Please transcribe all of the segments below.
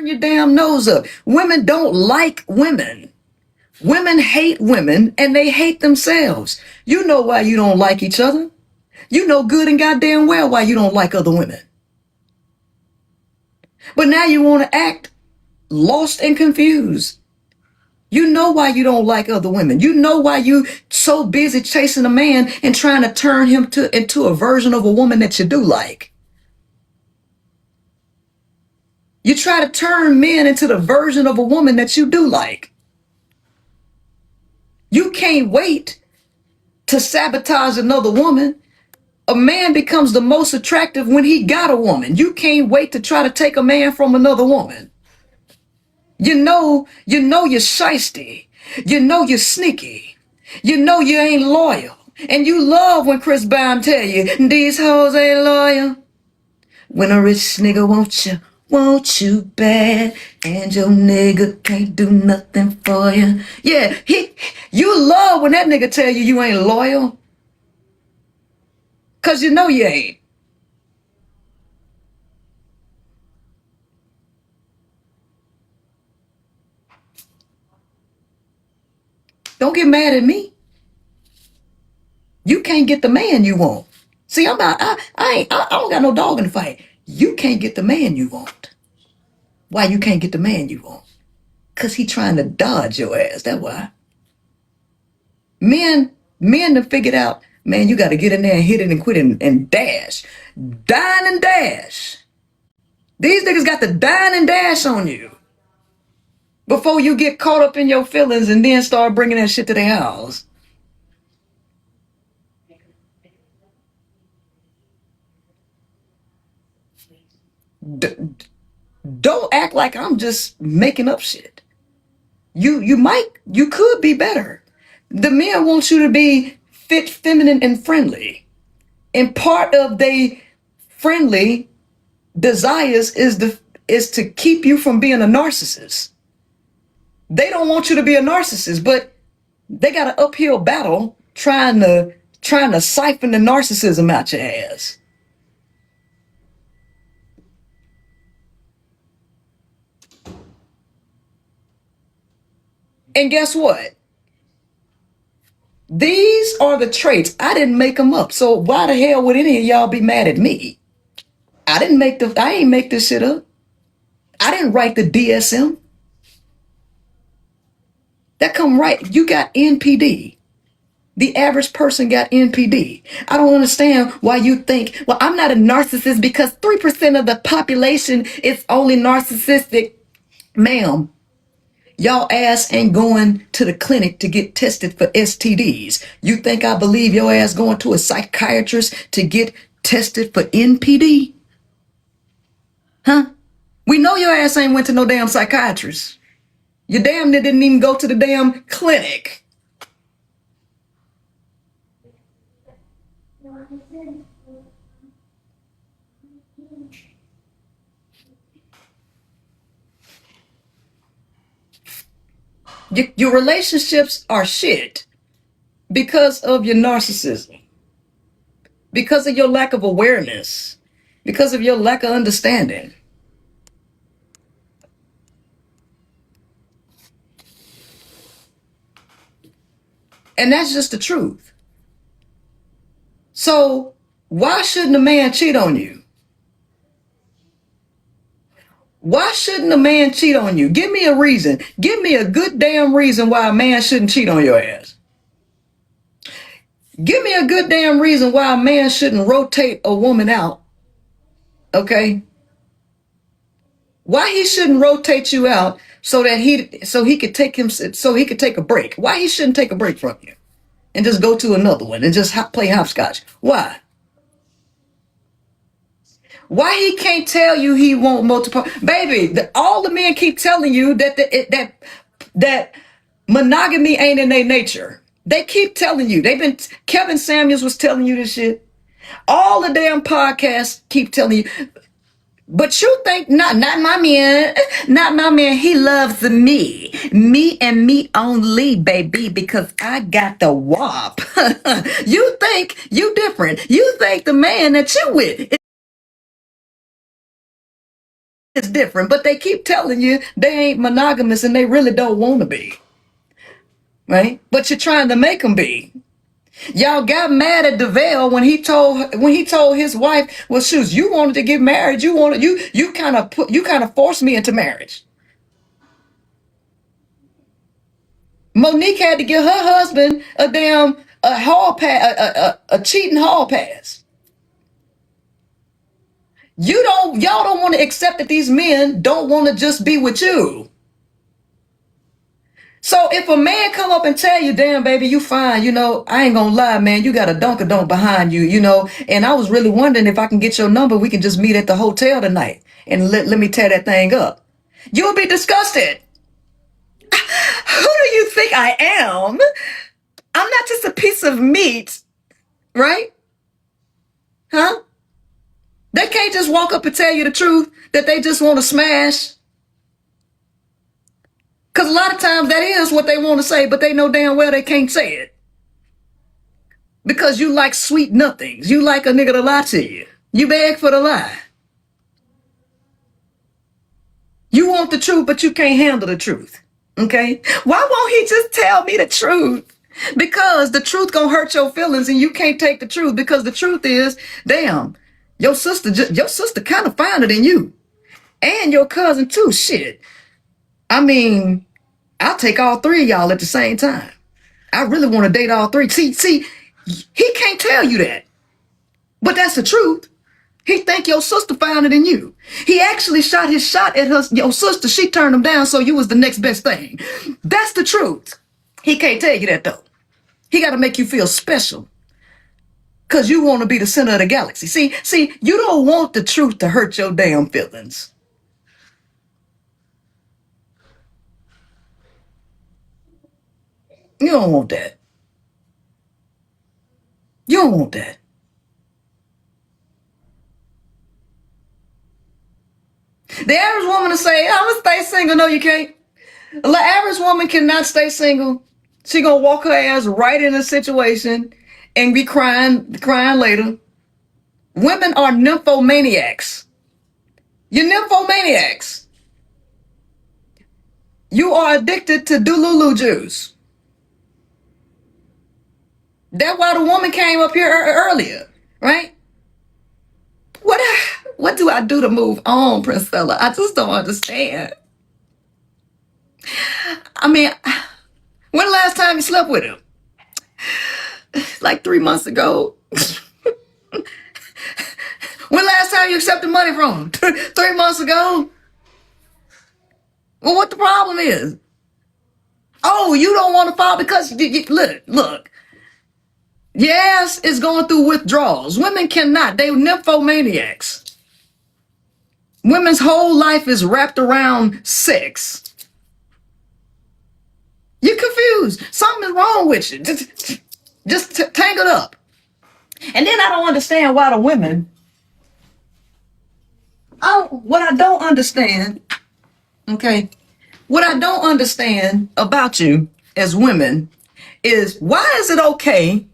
Turn your damn nose up. Women don't like women. Women hate women and they hate themselves. You know why you don't like each other. You know good and goddamn well why you don't like other women. But now you want to act lost and confused. You know why you don't like other women. You know why you so busy chasing a man and trying to turn him into a version of a woman that you do like. You try to turn men into the version of a woman that you do like. You can't wait to sabotage another woman. A man becomes the most attractive when he got a woman. You can't wait to try to take a man from another woman. You know you're shiesty. You know you're sneaky. You know you ain't loyal. And you love when Chris Brown tell you, these hoes ain't loyal. When a rich nigga want you bad, and your nigga can't do nothing for you. Yeah, you love when that nigga tell you you ain't loyal. Cause you know you ain't. Don't get mad at me. You can't get the man you want. See, I don't got no dog in the fight. You can't get the man you want. Why you can't get the man you want? Cause he trying to dodge your ass. That's why. Men have figured out, man, you got to get in there and hit it and quit it and dash. Dine and dash. These niggas got the dine and dash on you before you get caught up in your feelings and then start bringing that shit to their house. Don't act like I'm just making up shit. You could be better. The men want you to be fit, feminine, and friendly. And part of they friendly desires is to keep you from being a narcissist. They don't want you to be a narcissist, but they got an uphill battle trying to siphon the narcissism out your ass. And guess what? These are the traits. I didn't make them up. So why the hell would any of y'all be mad at me? I ain't make this shit up. I didn't write the DSM. That come right. You got NPD. The average person got NPD. I don't understand why you think, well, I'm not a narcissist because 3% of the population is only narcissistic. Ma'am, y'all ass ain't going to the clinic to get tested for STDs. You think I believe your ass going to a psychiatrist to get tested for NPD? Huh? We know your ass ain't went to no damn psychiatrist. You damn near didn't even go to the damn clinic. Your relationships are shit because of your narcissism, because of your lack of awareness, because of your lack of understanding. And that's just the truth. So why shouldn't a man cheat on you? Why shouldn't a man cheat on you? Give me a reason. Give me a good damn reason why a man shouldn't cheat on your ass. Give me a good damn reason why a man shouldn't rotate a woman out. Okay? Why he shouldn't rotate you out so he could take a break. Why he shouldn't take a break from you and just go to another one and just play hopscotch? Why? Why he can't tell you he won't multiple? Baby, all the men keep telling you that monogamy ain't in their nature. They keep telling you. Kevin Samuels was telling you this shit. All the damn podcasts keep telling you. But you think not my man, not my man. He loves me and me only, baby, because I got the wop. You think you different. You think the man that you with It's different, but they keep telling you they ain't monogamous and they really don't want to be, right? But you're trying to make them be. Y'all got mad at DeVale when he told his wife, "Well, shoes, you wanted to get married. You kind of forced me into marriage." Monique had to give her husband a hall pass, a cheating hall pass. Y'all don't want to accept that these men don't want to just be with you. So if a man come up and tell you, "Damn, baby, you fine, I ain't gonna lie, man, you got a dunk behind you, and I was really wondering if I can get your number, we can just meet at the hotel tonight and let me tear that thing up." You'll be disgusted. Who do you think I am? I'm not just a piece of meat, right? Huh? They can't just walk up and tell you the truth that they just want to smash. Because a lot of times that is what they want to say, but they know damn well they can't say it. Because you like sweet nothings. You like a nigga to lie to you. You beg for the lie. You want the truth, but you can't handle the truth. Okay? Why won't he just tell me the truth? Because the truth gonna hurt your feelings and you can't take the truth, because the truth is, damn, your sister kind of finer than you. And your cousin too. Shit. I mean, I'll take all three of y'all at the same time. I really want to date all three. See, he can't tell you that. But that's the truth. He think your sister finer than you. He actually shot his shot at your sister. She turned him down, so you was the next best thing. That's the truth. He can't tell you that, though. He got to make you feel special. Because you want to be the center of the galaxy. See, you don't want the truth to hurt your damn feelings. You don't want that. You don't want that. The average woman will say, "I'm going to stay single." No, you can't. The average woman cannot stay single. She going to walk her ass right in a situation and be crying later. Women are nymphomaniacs. You're nymphomaniacs. You are addicted to Dululu juice. That's why the woman came up here earlier, right? What do I do to move on, Priscilla? I just don't understand. I mean, when the last time you slept with him? Like 3 months ago. When last time you accepted money from him? 3 months ago? Well, what the problem is? Oh, you don't want to fall because, look. Yes, it's going through withdrawals. Women cannot. They're nymphomaniacs. Women's whole life is wrapped around sex. You're confused. Something is wrong with you. Just tangled up. And then I don't understand why the women. What I don't understand, okay, what I don't understand about you as women is, why is it okay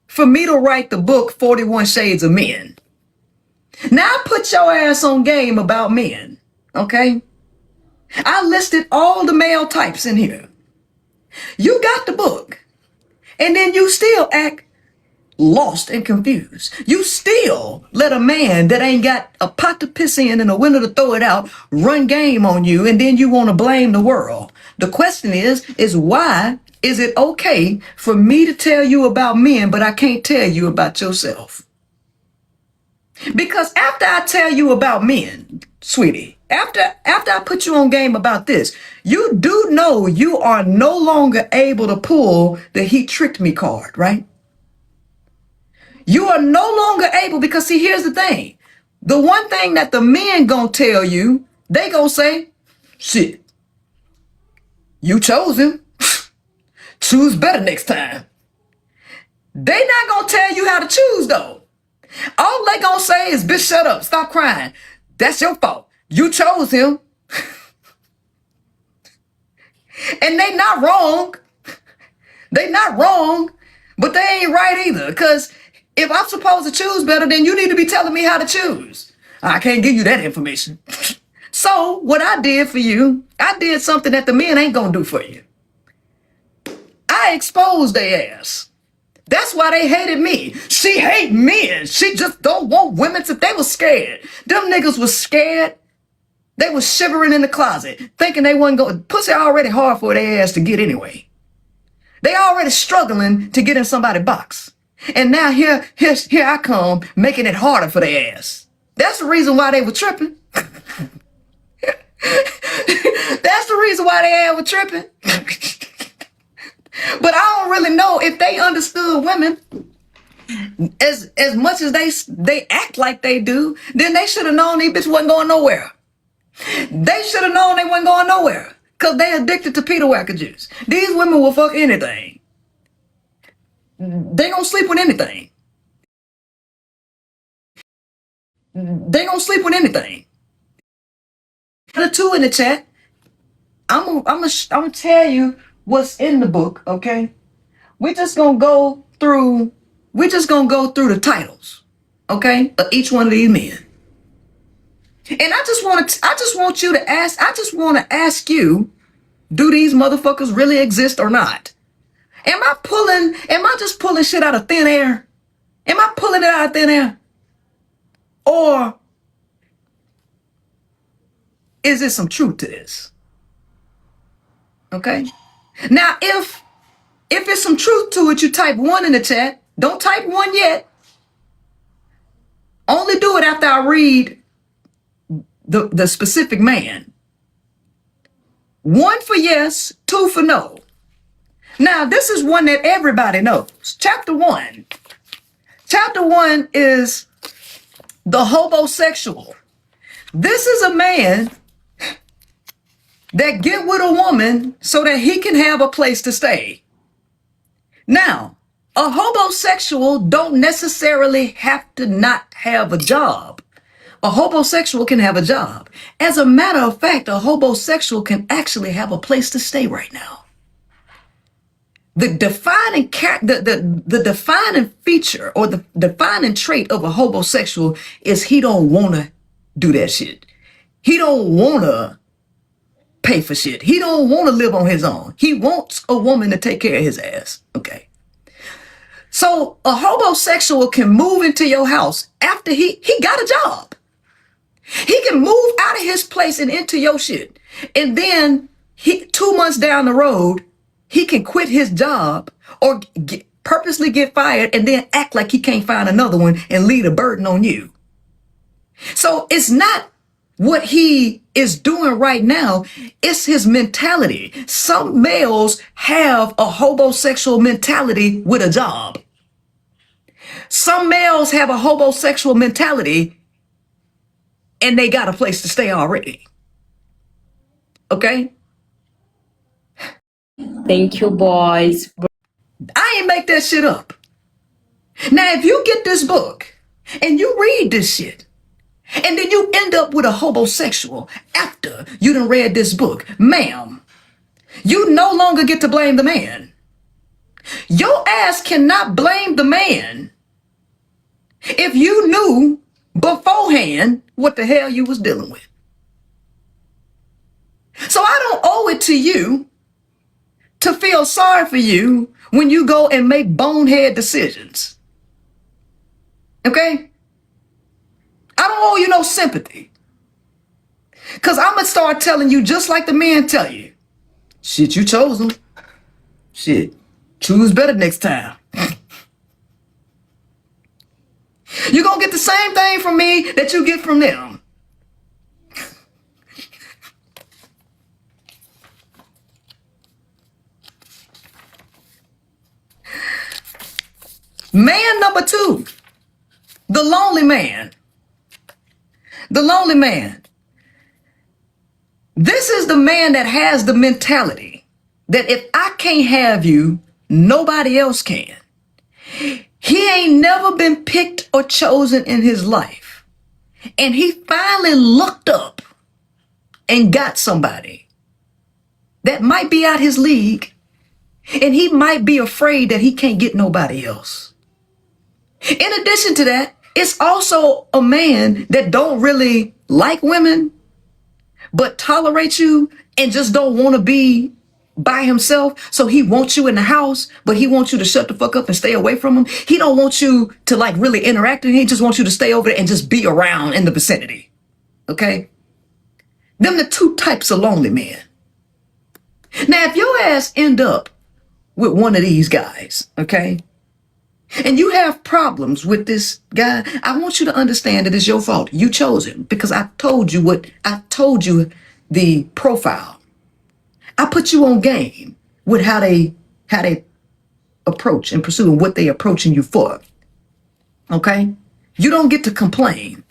for me to write the book 41 Shades of Men? Now put your ass on game about men, okay? I listed all the male types in here. You got the book, and then you still act lost and confused. You still let a man that ain't got a pot to piss in and a window to throw it out run game on you, and then you want to blame the world. The question is why is it okay for me to tell you about men, but I can't tell you about yourself? Because after I tell you about men, sweetie, after I put you on game about this, you do know you are no longer able to pull the "he tricked me" card, right? You are no longer able, because see, here's the thing. The one thing that the men gonna tell you, they gonna say, "Shit, you chose him. Choose better next time." They not gonna tell you how to choose, though. All they gonna say is, "Bitch, shut up, stop crying. That's your fault. You chose him." And they not wrong. They not wrong, but they ain't right either. Because if I'm supposed to choose better, then you need to be telling me how to choose. I can't give you that information. So what I did for you, I did something that the men ain't gonna do for you. I exposed their ass. That's why they hated me. She hate men. She just don't want women to. They was scared. Them niggas was scared. They was shivering in the closet, thinking they wasn't going. Pussy already hard for their ass to get anyway. They already struggling to get in somebody's box. And now here I come, making it harder for their ass. That's the reason why they were tripping. That's the reason why they were tripping. But I don't really know if they understood women as much as they act like they do. Then they should have known these bitches wasn't going nowhere. They should have known they wasn't going nowhere because they addicted to Peter Wacker juice. These women will fuck anything. They gonna sleep with anything. They gonna sleep with anything. The two in the chat. I'm gonna tell you what's in the book. Okay, we're just gonna go through. We're just gonna go through the titles. Okay, of each one of these men. And I just want you to ask. I just want to ask you: do these motherfuckers really exist or not? Am I just pulling shit out of thin air? Am I pulling it out of thin air? Or is there some truth to this? Okay. Now, if it's some truth to it, you type 1 in the chat. Don't type 1 yet. Only do it after I read the specific man. 1 for yes, 2 for no. Now, this is one that everybody knows. Chapter 1. Chapter 1 is the hobosexual. This is a man that get with a woman so that he can have a place to stay. Now, a hobosexual don't necessarily have to not have a job. A hobosexual can have a job. As a matter of fact, a hobosexual can actually have a place to stay right now. The defining the defining feature or the defining trait of a hobosexual is he don't want to do that shit. He don't want to pay for shit. He don't want to live on his own. He wants a woman to take care of his ass. Okay. So a hobosexual can move into your house after he got a job. He can move out of his place and into your shit. And then 2 months down the road, he can quit his job or purposely get fired and then act like he can't find another one and leave a burden on you. So it's not what he is doing right now, it's his mentality. Some males have a hobosexual mentality with a job. Some males have a hobosexual mentality and they got a place to stay already. Okay? Thank you, boys. I ain't make that shit up. Now, if you get this book and you read this shit, and then you end up with a hobosexual after you done read this book, ma'am, you no longer get to blame the man. Your ass cannot blame the man if you knew beforehand what the hell you was dealing with. So I don't owe it to you to feel sorry for you when you go and make bonehead decisions. Okay? I don't owe you no sympathy. Because I'm going to start telling you just like the men tell you. Shit, you chose them. Shit, choose better next time. You're going to get the same thing from me that you get from them. Man number 2, the lonely man. The lonely man. This is the man that has the mentality that if I can't have you, nobody else can. He ain't never been picked or chosen in his life. And he finally looked up and got somebody that might be out his league. And he might be afraid that he can't get nobody else. In addition to that, it's also a man that don't really like women, but tolerates you and just don't want to be by himself. So he wants you in the house, but he wants you to shut the fuck up and stay away from him. He don't want you to like really interact with him. He just wants you to stay over there and just be around in the vicinity. Okay? Them the two types of lonely men. Now, if your ass end up with one of these guys, okay, and you have problems with this guy, I want you to understand that it's your fault. You chose him because I told you the profile. I put you on game with how they approach and pursue and what they approaching you for. Okay? You don't get to complain.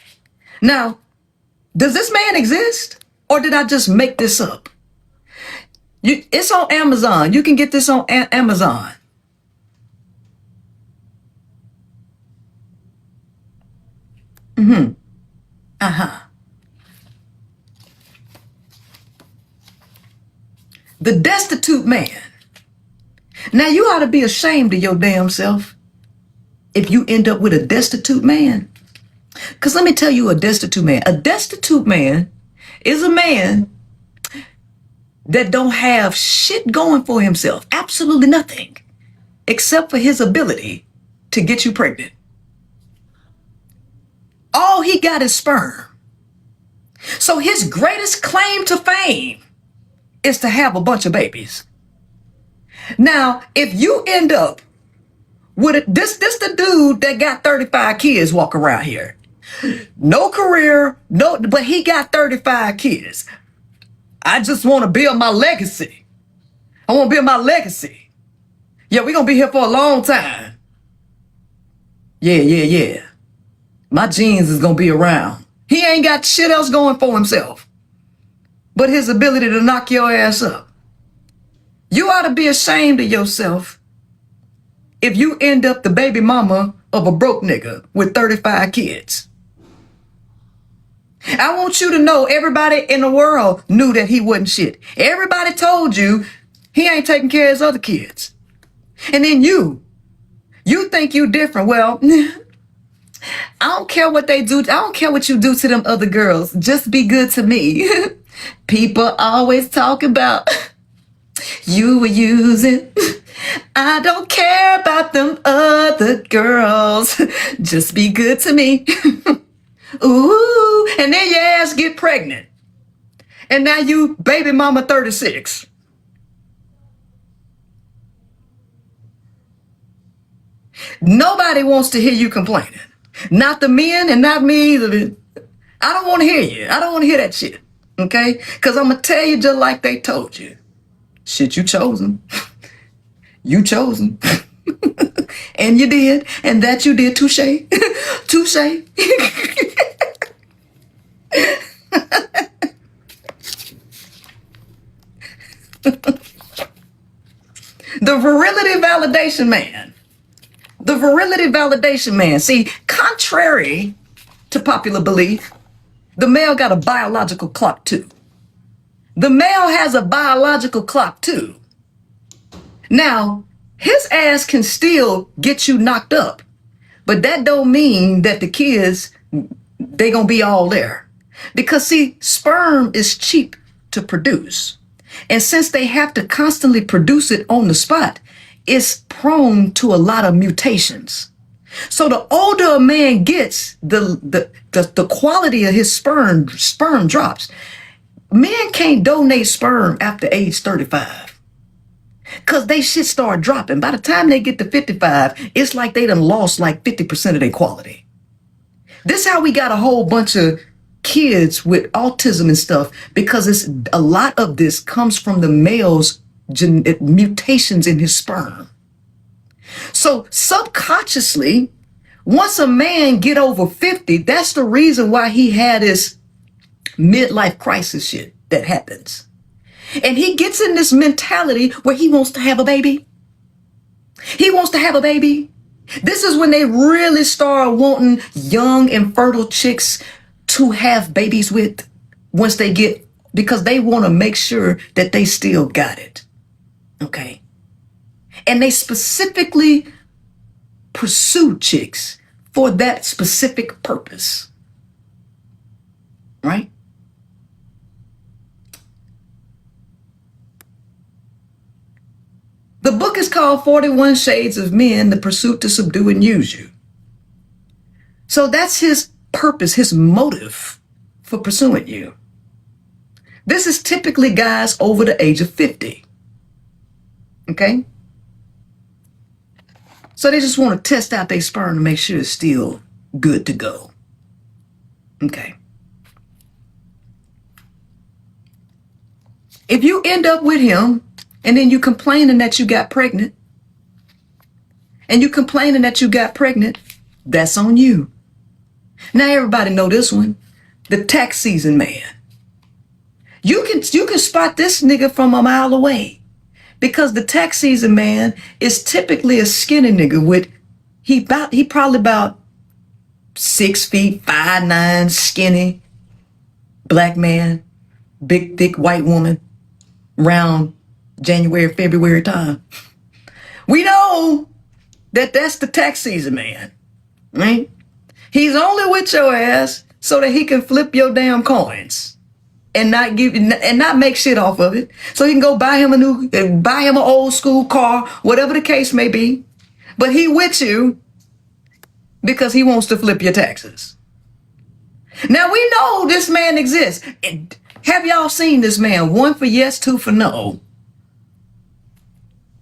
Now, does this man exist? Or did I just make this up? It's on Amazon. You can get this on Amazon. The Destitute Man. Now you ought to be ashamed of your damn self if you end up with a destitute man. Because let me tell you a destitute man. A destitute man is a man that don't have shit going for himself. Absolutely nothing. Except for his ability to get you pregnant. All he got is sperm. So his greatest claim to fame is to have a bunch of babies. Now, if you end up with this the dude that got 35 kids walk around here. No career, but he got 35 kids. I just want to build my legacy. I want to build my legacy. Yeah, we're going to be here for a long time. Yeah. My genes is going to be around. He ain't got shit else going for himself but his ability to knock your ass up. You ought to be ashamed of yourself if you end up the baby mama of a broke nigga with 35 kids. I want you to know everybody in the world knew that he wasn't shit. Everybody told you he ain't taking care of his other kids. And then you think you different. Well, I don't care what they do. I don't care what you do to them other girls. Just be good to me. People always talk about you were using. I don't care about them other girls. Just be good to me. Ooh, and then your ass get pregnant. And now you baby mama 36. Nobody wants to hear you complaining. Not the men and not me either. I don't want to hear you. I don't want to hear that shit. Okay? Because I'm going to tell you just like they told you. Shit, you chose them. You chose them. And you did. And that you did. Touche. Touche. The virility validation man. The virility validation man. See, contrary to popular belief, the male got a biological clock too. The male has a biological clock too. Now, his ass can still get you knocked up, but that don't mean that the kids, they gonna be all there. Because see, sperm is cheap to produce. And since they have to constantly produce it on the spot, it's prone to a lot of mutations. So the older a man gets, the quality of his sperm drops. Men can't donate sperm after age 35. Cause they shit start dropping. By the time they get to 55, it's like they done lost like 50% of their quality. This how we got a whole bunch of kids with autism and stuff, because it's a lot of this comes from the male's mutations in his sperm. So subconsciously, once a man get over 50, that's the reason why he had this midlife crisis shit that happens. And he gets in this mentality where he wants to have a baby. He wants to have a baby. This is when they really start wanting young and fertile chicks to have babies with once they get, because they want to make sure that they still got it. Okay. And they specifically pursue chicks for that specific purpose. Right? The book is called 41 Shades of Men, The Pursuit to Subdue and Use You. So that's his purpose, his motive for pursuing you. This is typically guys over the age of 50. Okay? So they just want to test out their sperm to make sure it's still good to go. Okay. If you end up with him and then you complaining that you got pregnant, that's on you. Now everybody know this one, the tax season man. You can spot this nigga from a mile away because the tax season man is typically a skinny nigga with he probably about 6 feet, 5'9", skinny, black man, big thick white woman, around January, February time. We know that that's the tax season man, right? He's only with your ass so that he can flip your damn coins and not make shit off of it. So he can go buy him an old school car, whatever the case may be. But he with you because he wants to flip your taxes. Now we know this man exists. Have y'all seen this man? 1 for yes, 2 for no.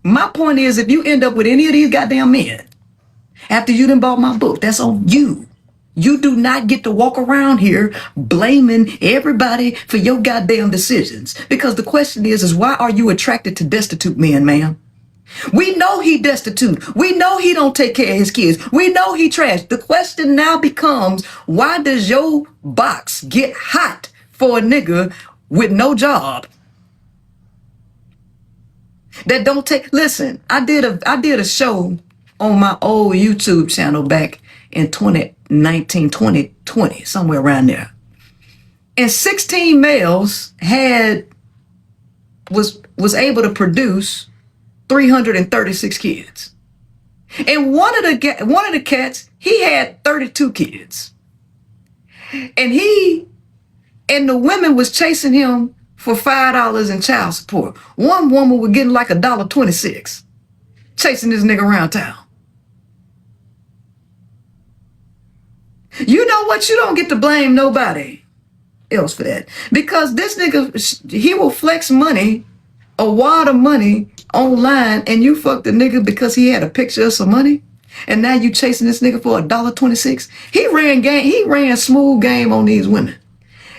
My point is, if you end up with any of these goddamn men after you done bought my book, that's on you. You do not get to walk around here blaming everybody for your goddamn decisions. Because the question is why are you attracted to destitute men, ma'am? We know he destitute. We know he don't take care of his kids. We know he trash. The question now becomes, why does your box get hot for a nigga with no job? That don't take, listen, I did a show on my old YouTube channel back in 2019, 2020, somewhere around there. And 16 males was able to produce 336 kids. And one of the cats, he had 32 kids. And the women was chasing him for $5 in child support. One woman was getting like $1.26, chasing this nigga around town. You know what? You don't get to blame nobody else for that. Because this nigga, he will flex money, a wad of money online, and you fucked the nigga because he had a picture of some money. And now you chasing this nigga for $1.26. He ran smooth game on these women.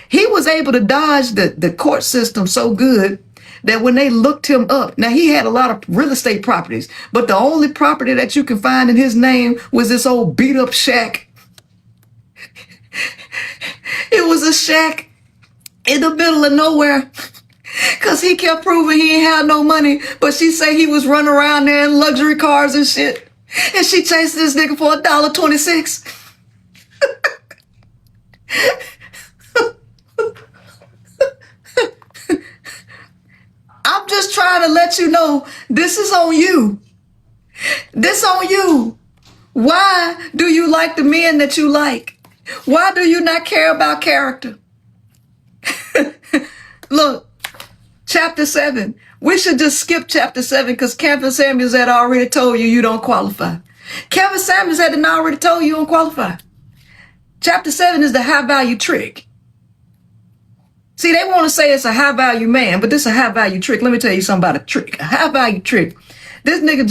He was able to dodge the court system so good that when they looked him up, now he had a lot of real estate properties, but the only property that you can find in his name was this old beat up shack. It was a shack in the middle of nowhere because he kept proving he ain't had no money, but she say he was running around there in luxury cars and shit. And she chased this nigga for $1.26. I'm just trying to let you know this is on you. This on you. Why do you like the men that you like? Why do you not care about character? Look, chapter 7. We should just skip chapter 7 because Kevin Samuels had already told you don't qualify. Kevin Samuels had already told you don't qualify. Chapter 7 is the high value trick. See, they want to say it's a high value man, but this is a high value trick. Let me tell you something about a trick. A high value trick. This nigga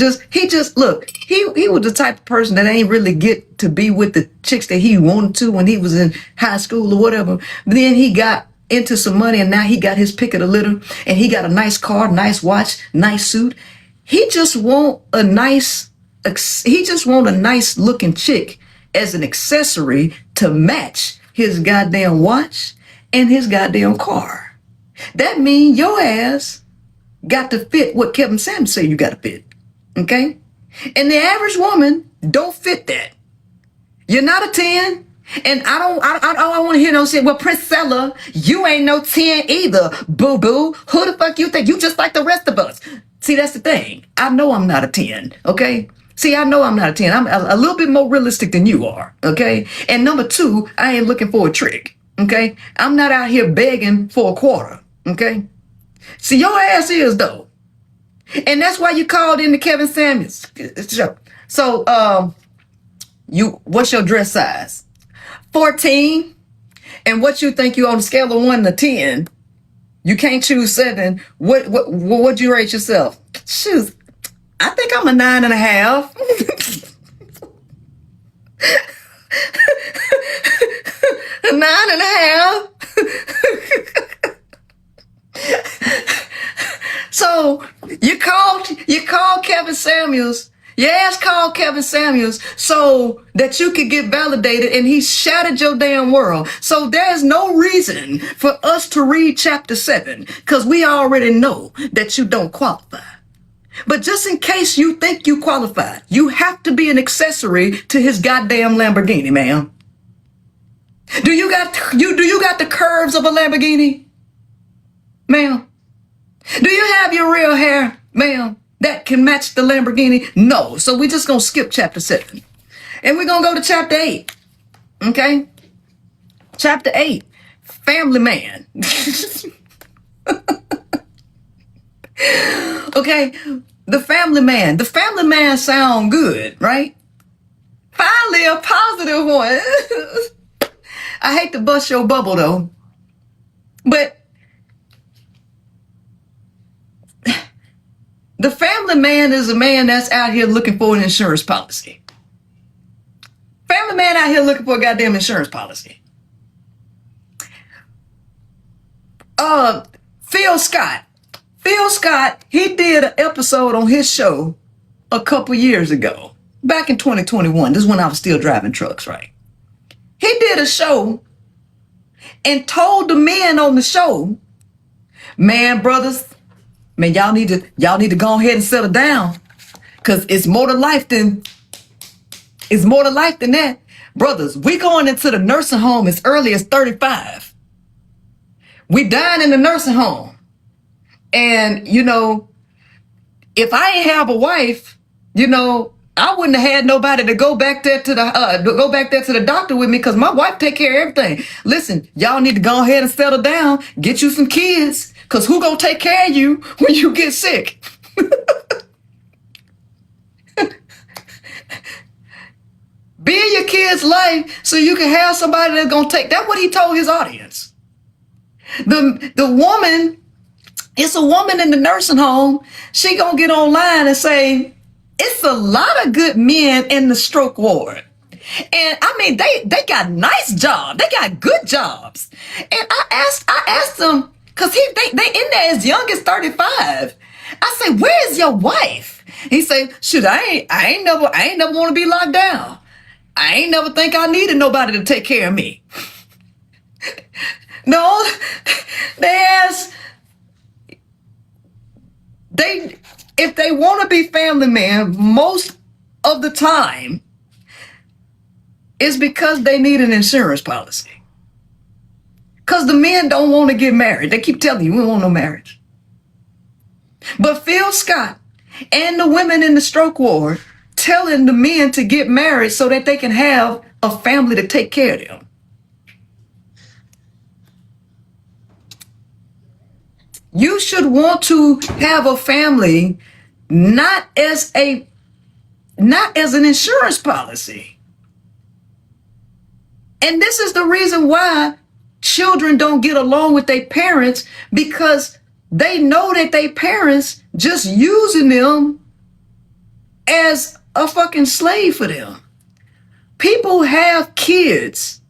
he was the type of person that ain't really get to be with the chicks that he wanted to when he was in high school or whatever. But then he got into some money and now he got his pick of the litter and he got a nice car, nice watch, nice suit. He just want a nice looking chick as an accessory to match his goddamn watch and his goddamn car. That means your ass got to fit what Kevin Samuels say you got to fit. Okay? And the average woman don't fit that. You're not a 10. And I don't want to hear no shit. Well, Priscilla, you ain't no 10 either. Boo boo. Who the fuck you think? You just like the rest of us. See, that's the thing. I know I'm not a 10. Okay? See, I know I'm not a 10. I'm a little bit more realistic than you are. Okay? And number 2, I ain't looking for a trick. Okay? I'm not out here begging for a quarter. Okay? See, your ass is, though. And that's why you called in the Kevin Samuels show. So, what's your dress size? 14. And what you think you on a scale of 1 to 10? You can't choose 7. What'd you rate yourself? Shoot, I think I'm a 9.5. A 9.5. So you called Kevin Samuels. Yes, call Kevin Samuels so that you could get validated, and he shattered your damn world. So there's no reason for us to read chapter 7 because we already know that you don't qualify. But just in case you think you qualify, you have to be an accessory to his goddamn Lamborghini, ma'am. Do you got the curves of a Lamborghini, ma'am? Do you have your real hair, ma'am, that can match the Lamborghini? No. So we're just going to skip chapter 7. And we're going to go to chapter 8. Okay? Chapter 8. Family man. Okay? The family man. The family man sound good, right? Finally, a positive one. I hate to bust your bubble, though. But the family man is a man that's out here looking for an insurance policy. Family man out here looking for a goddamn insurance policy. Phil Scott. Phil Scott, he did an episode on his show a couple years ago. Back in 2021. This is when I was still driving trucks, right? He did a show and told the men on the show, man, brothers, man, y'all need to go ahead and settle down, cause it's more to life than that. Brothers, we going into the nursing home as early as 35. We dying in the nursing home. And, if I ain't have a wife, I wouldn't have had nobody to go back there to the doctor with me, because my wife take care of everything. Listen, y'all need to go ahead and settle down, get you some kids, because who gonna take care of you when you get sick? Be in your kid's life so you can have somebody that's gonna take. That's what he told his audience. The woman, it's a woman in the nursing home. She gonna get online and say, it's a lot of good men in the stroke ward. And I mean, they got nice jobs. They got good jobs. And I asked them, cause they in there as young as 35. I say, where's your wife? He say, shoot, I ain't never want to be locked down. I ain't never think I needed nobody to take care of me. No, if they want to be family man, most of the time, it's because they need an insurance policy. Because the men don't want to get married. They keep telling you, we don't want no marriage. But Phil Scott and the women in the stroke ward telling the men to get married so that they can have a family to take care of them. You should want to have a family not as an insurance policy. And this is the reason why children don't get along with their parents, because they know that their parents just using them as a fucking slave for them. People have kids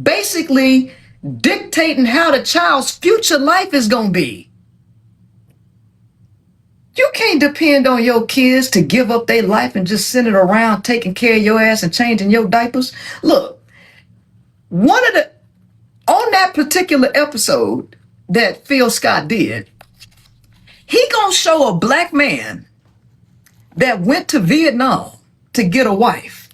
basically dictating how the child's future life is going to be. You can't depend on your kids to give up their life and just send it around taking care of your ass and changing your diapers. Look, on that particular episode that Phil Scott did, he gonna show a black man that went to Vietnam to get a wife.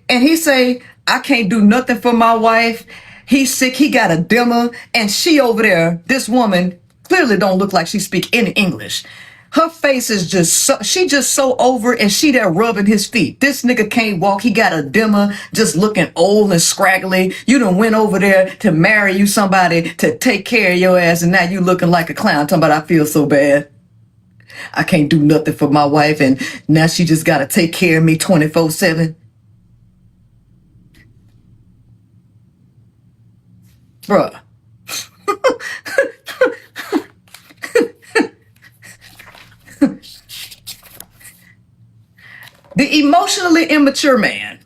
And he say, I can't do nothing for my wife. He's sick, he got a dimmer, and she over there, this woman, clearly don't look like she speak any English. Her face is just so, she just so over it, and she there rubbing his feet. This nigga can't walk. He got a dimmer, just looking old and scraggly. You done went over there to marry you somebody to take care of your ass, and now you looking like a clown. Talking about I feel so bad. I can't do nothing for my wife, and now she just got to take care of me 24/7. Bruh. The emotionally immature man.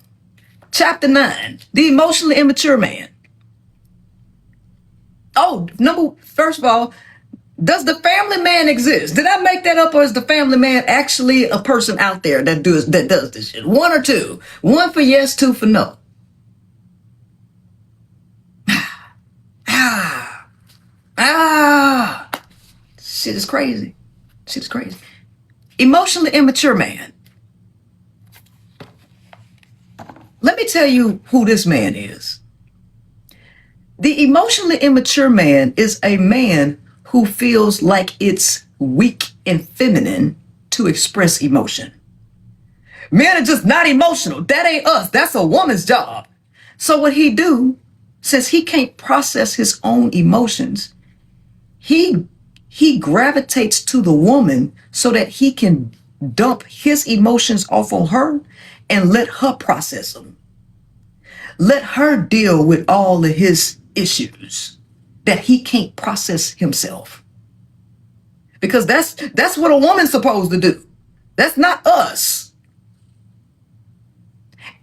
Chapter 9. The emotionally immature man. Oh, first of all, does the family man exist? Did I make that up, or is the family man actually a person out there that does this shit? One or two. One for yes, two for no. Shit is crazy. Shit is crazy. Emotionally immature man. Let me tell you who this man is. The emotionally immature man is a man who feels like it's weak and feminine to express emotion. Men are just not emotional. That ain't us. That's a woman's job. So what he do, since he can't process his own emotions, he gravitates to the woman so that he can dump his emotions off on her and let her process them. Let her deal with all of his issues that he can't process himself. Because that's what a woman's supposed to do. That's not us.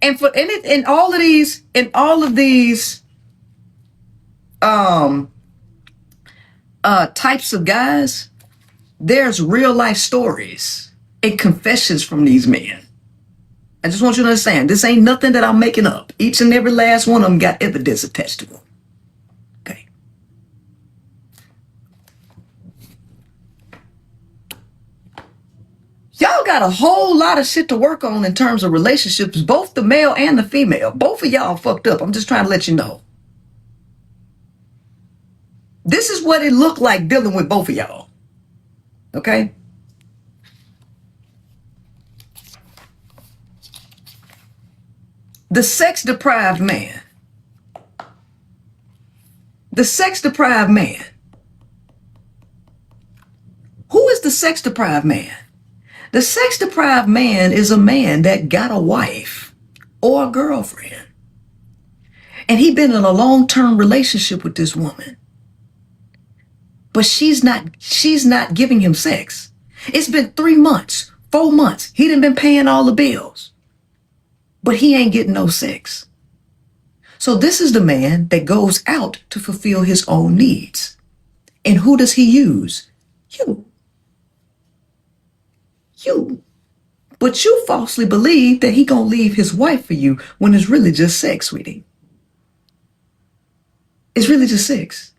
And for in all of these types of guys, there's real life stories and confessions from these men. I just want you to understand, this ain't nothing that I'm making up. Each and every last one of them got evidence attached to them. Okay. Y'all got a whole lot of shit to work on in terms of relationships, both the male and the female. Both of y'all fucked up. I'm just trying to let you know. This is what it looked like dealing with both of y'all. Okay? The sex deprived man. The sex deprived man. Who is the sex deprived man? The sex deprived man is a man that got a wife or a girlfriend, and he been in a long-term relationship with this woman, but she's not giving him sex. It's been 3 months, 4 months. He done been paying all the bills, but he ain't getting no sex. So this is the man that goes out to fulfill his own needs. And who does he use? You. But you falsely believe that he gonna leave his wife for you when it's really just sex, sweetie. It's really just sex.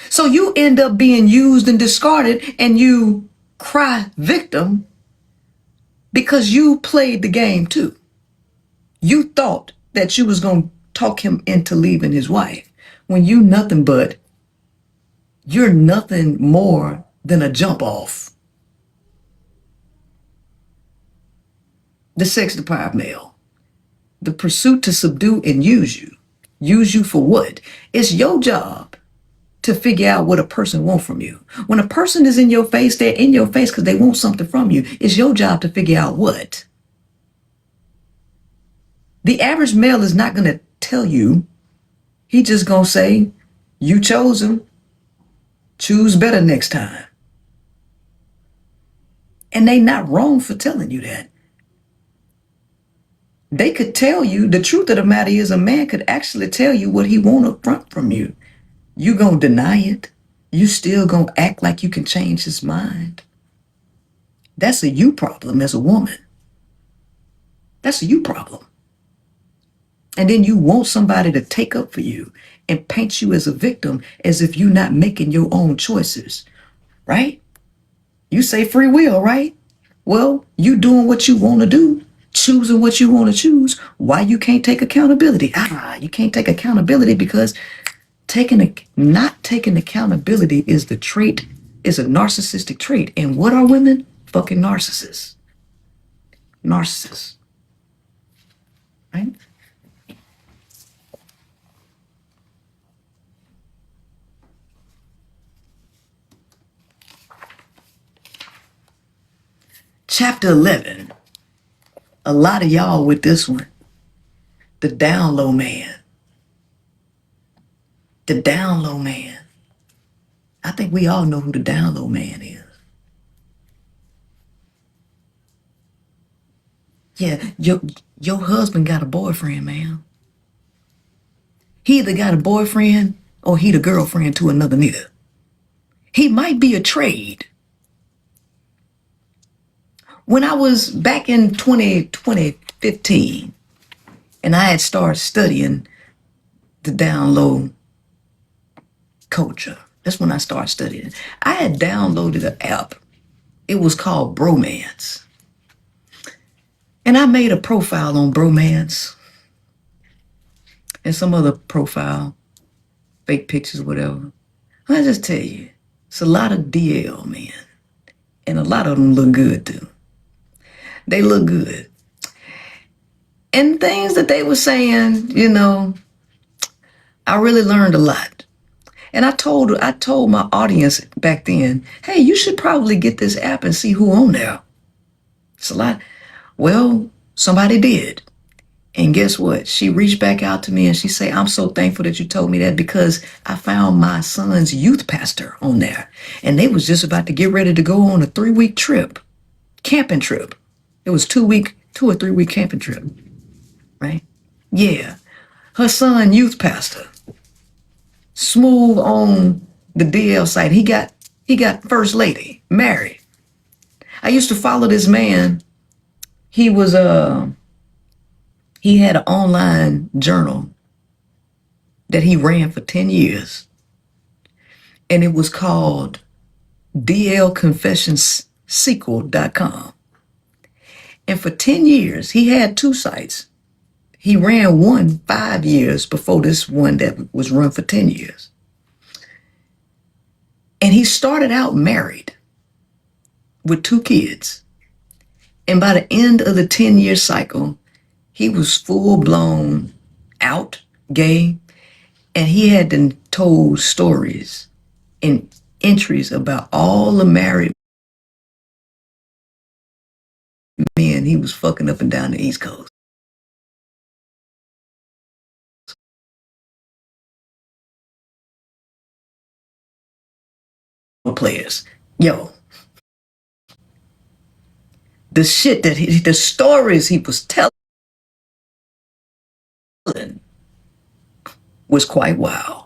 So you end up being used and discarded, and you cry victim because you played the game too. You thought that you was going to talk him into leaving his wife when you're nothing more than a jump off. The sex deprived male. The pursuit to subdue and use you. Use you for what? It's your job to figure out what a person wants from you. When a person is in your face, they're in your face because they want something from you. It's your job to figure out what. The average male is not going to tell you. He just going to say, you chose him. Choose better next time. And they not wrong for telling you that. They could tell you, the truth of the matter is, a man could actually tell you what he want up front from you. You gonna deny it? You still gonna act like you can change his mind? That's a you problem as a woman. That's a you problem. And then you want somebody to take up for you and paint you as a victim, as if you're not making your own choices, right? You say free will, right? Well, you doing what you want to do, choosing what you want to choose. Why you can't take accountability? You can't take accountability because not taking accountability is the trait is a narcissistic trait. And what are women? Fucking narcissists. Narcissists. Right? Chapter 11. A lot of y'all with this one. The down low man. The down low man. I think we all know who the down low man is. Yeah, your husband got a boyfriend, man. He either got a boyfriend or he the girlfriend to another nigga. He might be a trade. When I was back in 2015, and I had started studying the down low culture. That's when I started studying. I had downloaded an app. It was called Bromance. And I made a profile on Bromance and some other profile, fake pictures, whatever. I just tell you, it's a lot of DL, man. And a lot of them look good too. They look good. And things that they were saying, you know, I really learned a lot. And I told my audience back then, hey, you should probably get this app and see who on there. It's a lot. Well, somebody did. And guess what? She reached back out to me and she said, I'm so thankful that you told me that because I found my son's youth pastor on there. And they was just about to get ready to go on a 3-week trip, camping trip. It was 2 or 3 week camping trip, right? Yeah. Her son, youth pastor, smooth on the DL site. He got first lady, married. I used to follow this man. He was he had an online journal that he ran for 10 years. And it was called dlconfessionssequel.com. And for 10 years, he had 2 sites. He ran one 5 years before this one that was run for 10 years. And he started out married with 2 kids. And by the end of the 10-year cycle, he was full blown out, gay, and he had told stories and entries about all the married men he was fucking up and down the East Coast. Players. Yo. The shit that the stories he was telling was quite wild.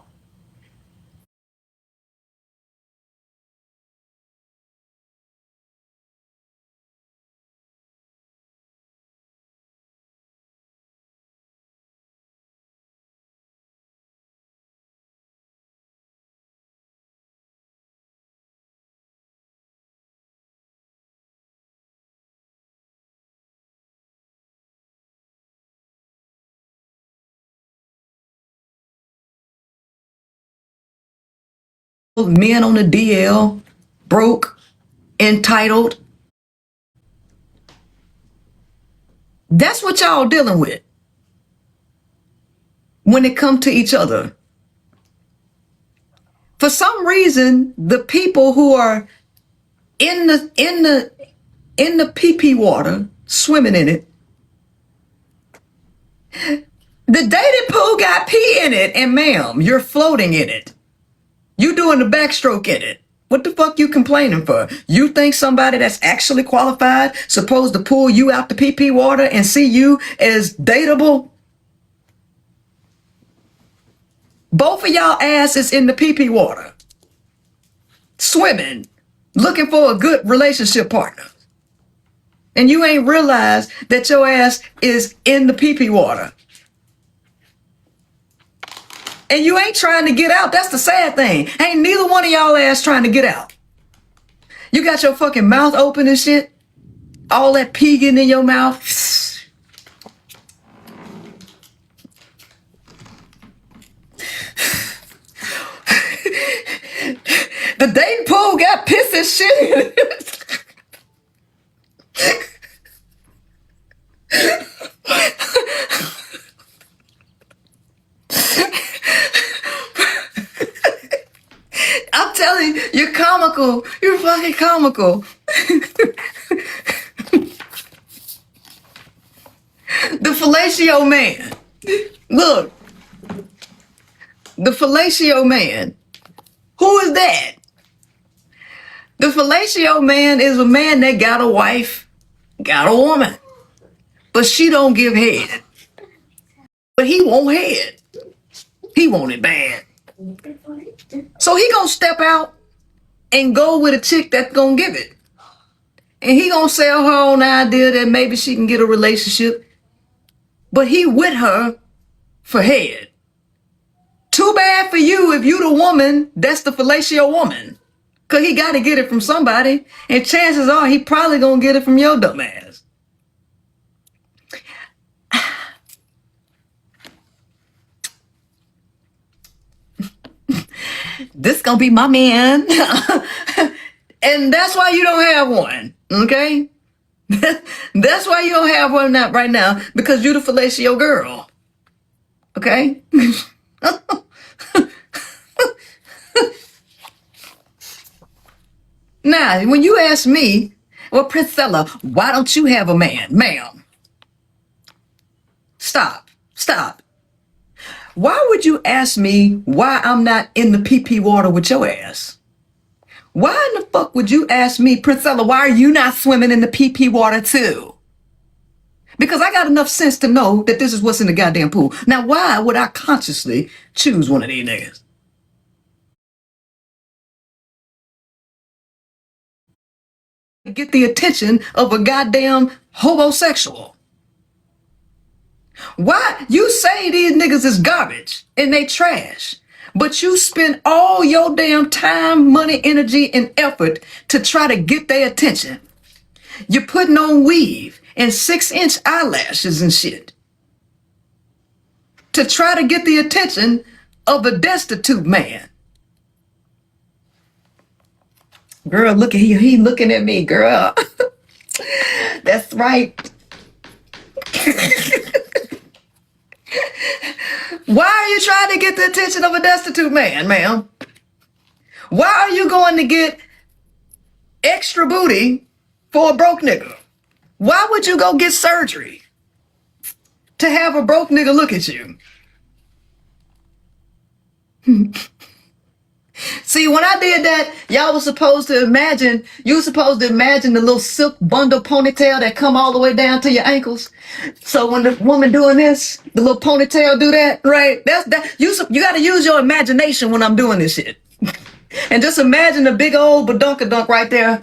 Men on the DL, broke, entitled. That's what y'all dealing with when it comes to each other. For some reason, the people who are in the pee water, swimming in it, the dating pool got pee in it, and ma'am, you're floating in it. You doing the backstroke in it. What the fuck you complaining for? You think somebody that's actually qualified supposed to pull you out the pee water and see you as dateable? Both of y'all asses in the pee water, swimming, looking for a good relationship partner. And you ain't realized that your ass is in the pee water. And you ain't trying to get out. That's the sad thing. Ain't neither one of y'all ass trying to get out. You got your fucking mouth open and shit. All that pee getting in your mouth. The dating pool got piss and shit in it. I'm telling you, you're comical. You're fucking comical. The fellatio man. Look. The fellatio man. Who is that? The fellatio man is a man that got a wife, got a woman, but she don't give head. But he want head. He want it bad. So he gonna step out and go with a chick that's gonna give it. And he gonna sell her on the idea that maybe she can get a relationship. But he with her for head. Too bad for you if you the woman that's the fellatio woman. Cause he gotta get it from somebody. And chances are he probably gonna get it from your dumb ass. This gonna be my man. And that's why you don't have one. Okay? That's why you don't have one right now. Because you the fellatio girl. Okay? Now, when you ask me, well, Priscilla, why don't you have a man? Ma'am. Stop. Why would you ask me why I'm not in the PP water with your ass? Why in the fuck would you ask me, Priscilla, why are you not swimming in the PP water too? Because I got enough sense to know that this is what's in the goddamn pool. Now, why would I consciously choose one of these niggas? Get the attention of a goddamn homosexual. Why? You say these niggas is garbage and they trash, but you spend all your damn time, money, energy, and effort to try to get their attention. You're putting on weave and 6-inch eyelashes and shit to try to get the attention of a destitute man. Girl, look at he looking at me, girl. That's right. Why are you trying to get the attention of a destitute man, ma'am? Why are you going to get extra booty for a broke nigga? Why would you go get surgery to have a broke nigga look at you? See, when I did that, y'all was supposed to imagine, you were supposed to imagine the little silk bundle ponytail that come all the way down to your ankles. So when the woman doing this, the little ponytail do that, right? You got to use your imagination when I'm doing this shit. And just imagine the big old badunkadunk right there.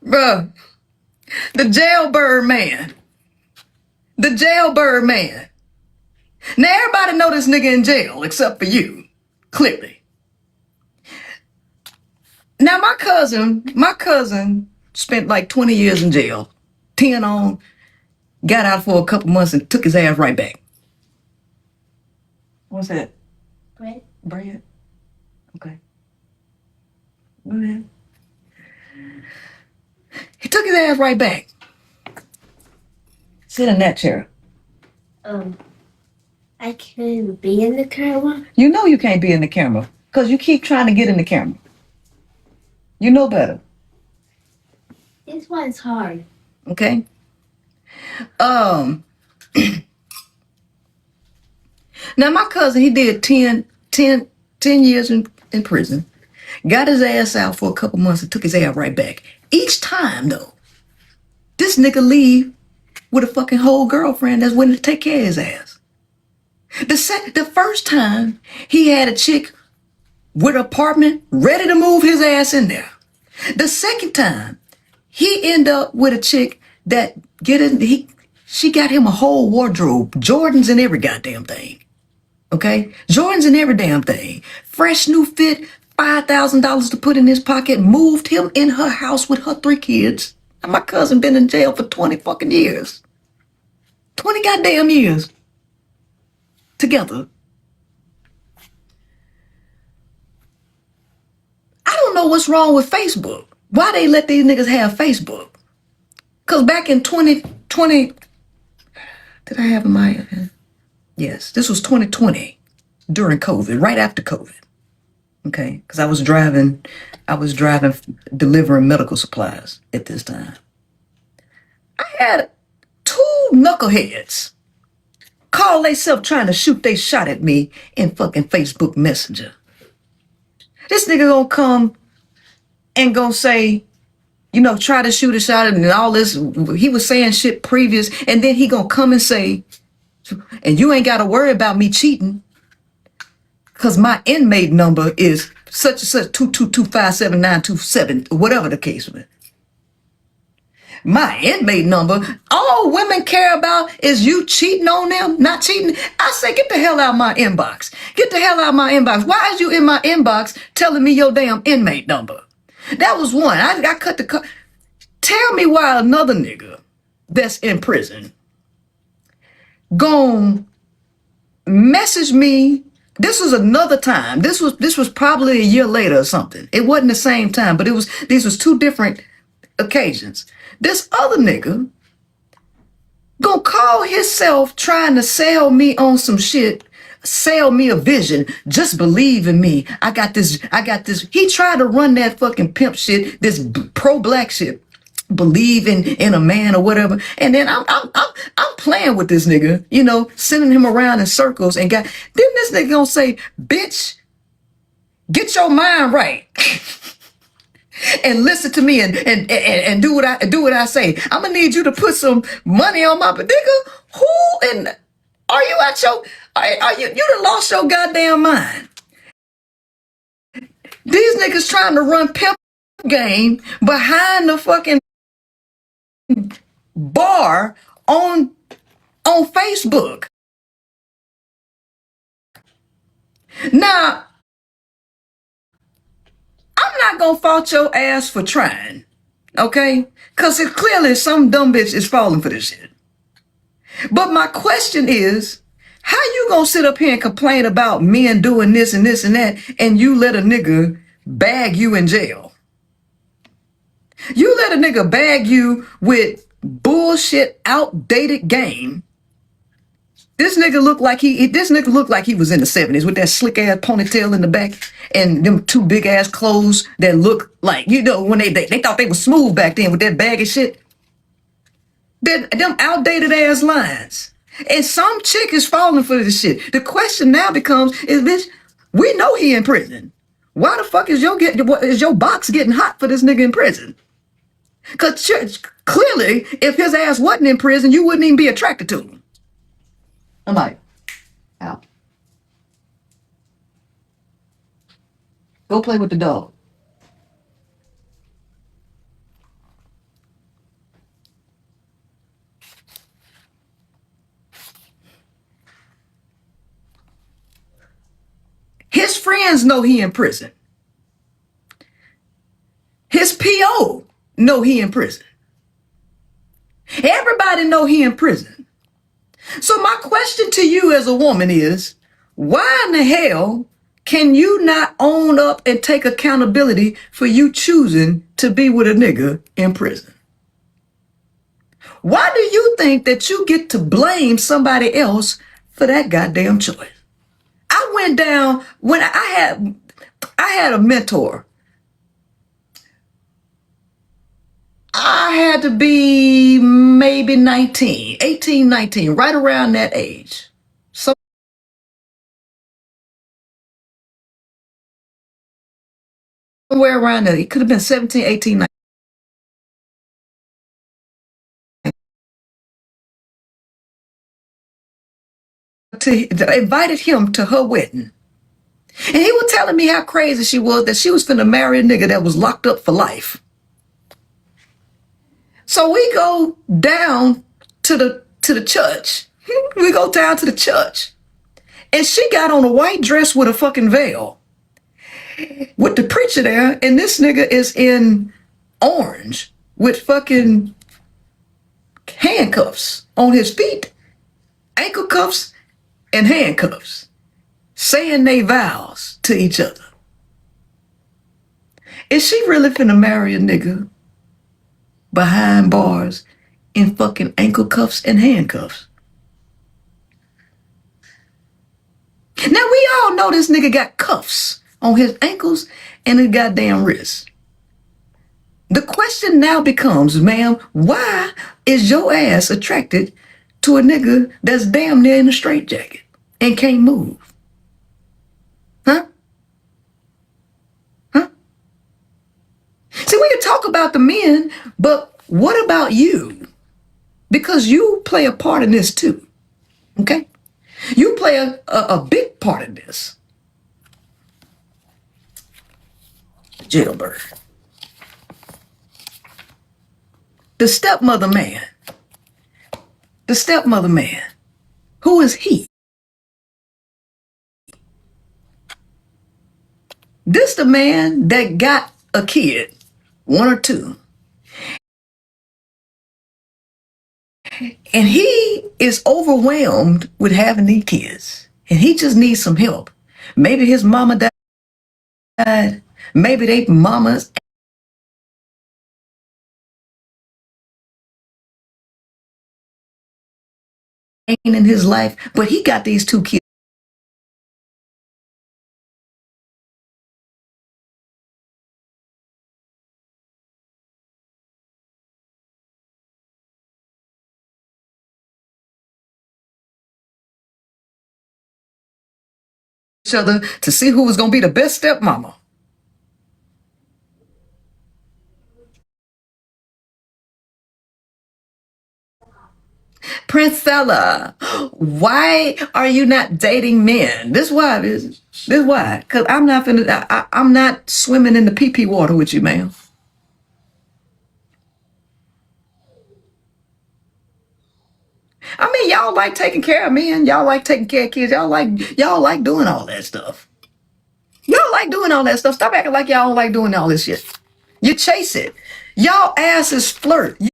Bruh. The jailbird man. The jailbird man. Now everybody know this nigga in jail except for you. Clearly. Now my cousin spent like 20 years in jail. 10 on, got out for a couple months and took his ass right back. What's that? Bread. Bread? Okay. Go ahead. He took his ass right back. Sit in that chair. I can be in the camera. You know you can't be in the camera because you keep trying to get in the camera. You know better. This one's hard. Okay? Now my cousin, he did 10 years in prison. Got his ass out for a couple months and took his ass right back. Each time, though, this nigga leave with a fucking whole girlfriend that's willing to take care of his ass. The first time, he had a chick with an apartment ready to move his ass in there. The second time, he ended up with a chick that she got him a whole wardrobe, Jordans and every goddamn thing. Okay? Jordans and every damn thing. Fresh new fit, $5,000 to put in his pocket, moved him in her house with her 3 kids. My cousin been in jail for 20 fucking years. 20 goddamn years. Together. I don't know what's wrong with Facebook. Why they let these niggas have Facebook? Because back in 2020, did I have my... Yes, this was 2020 during COVID, right after COVID. Okay, because I was driving delivering medical supplies at this time. I had two knuckleheads call themselves trying to shoot they shot at me in fucking Facebook Messenger. This nigga gonna come and gonna say, you know, try to shoot a shot at me and all this. He was saying shit previous, and then he gonna come and say, and you ain't gotta worry about me cheating, because my inmate number is such and such 222579727, whatever the case was. My inmate number, all women care about is you cheating on them, not cheating. I say, get the hell out of my inbox. Get the hell out of my inbox. Why is you in my inbox telling me your damn inmate number? That was one. I cut the cut. Tell me why another nigga that's in prison gon' message me. This was another time. This was probably a year later or something. It wasn't the same time, but these was two different occasions. This other nigga gonna call himself trying to sell me on some shit, sell me a vision. Just believe in me. I got this. He tried to run that fucking pimp shit, this pro-black shit. Believe in a man or whatever. And then I'm playing with this nigga, you know, sending him around in circles and then this nigga gonna say, bitch, get your mind right. And listen to me and do what I say. I'm gonna need you to put some money on my nigga. Who in are you at your are you done lost your goddamn mind? These niggas trying to run pimp game behind the fucking bar on Facebook. Now, I'm not gonna fault your ass for trying, okay? Because it clearly some dumb bitch is falling for this shit. But my question is, how you gonna sit up here and complain about men doing this and this and that, and you let a nigga bag you in jail? You let a nigga bag you with bullshit, outdated game. This nigga looked like he was in the 70s with that slick ass ponytail in the back and them two big ass clothes that look like, you know, when they thought they were smooth back then with that baggy shit. Them outdated ass lines. And some chick is falling for this shit. The question now becomes, bitch, we know he in prison. Why the fuck is your box getting hot for this nigga in prison? Because clearly, if his ass wasn't in prison, you wouldn't even be attracted to him. I'm like, out. Go play with the dog. His friends know he in prison. His PO know he in prison. Everybody know he in prison. So my question to you as a woman is, why in the hell can you not own up and take accountability for you choosing to be with a nigga in prison? Why do you think that you get to blame somebody else for that goddamn choice? I went down when I had a mentor. I had to be maybe 19, 18, 19, right around that age. Somewhere around there. It could have been 17, 18, 19. Invited him to her wedding. And he was telling me how crazy she was, that she was finna marry a nigga that was locked up for life. So we go down to the church. We go down to the church. And she got on a white dress with a fucking veil. With the preacher there, and this nigga is in orange with fucking handcuffs on his feet, ankle cuffs and handcuffs, saying they vows to each other. Is she really finna marry a nigga behind bars in fucking ankle cuffs and handcuffs? Now we all know this nigga got cuffs on his ankles and his goddamn wrists. The question now becomes, ma'am, why is your ass attracted to a nigga that's damn near in a straitjacket and can't move? Huh? Huh? See, we can talk about the men, but what about you? Because you play a part in this too. Okay? You play a big part in this. Jailbird. The stepmother man. The stepmother man. Who is he? This the man that got a kid, one or two. And he is overwhelmed with having these kids. And he just needs some help. Maybe his mama died. Maybe they mamas ain't in his life. But he got these two kids. Each other to see who was gonna be the best stepmama. Princella, why are you not dating men? This why, this why. Cause I'm not finna, I'm not swimming in the pee-pee water with you, ma'am. I mean, y'all like taking care of men. Y'all like taking care of kids. Y'all like doing all that stuff. Y'all like doing all that stuff. Stop acting like y'all don't like doing all this shit. You chase it. Y'all asses flirt. You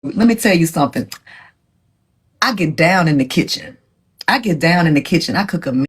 let me tell you something. I get down in the kitchen. I get down in the kitchen. I cook a meal.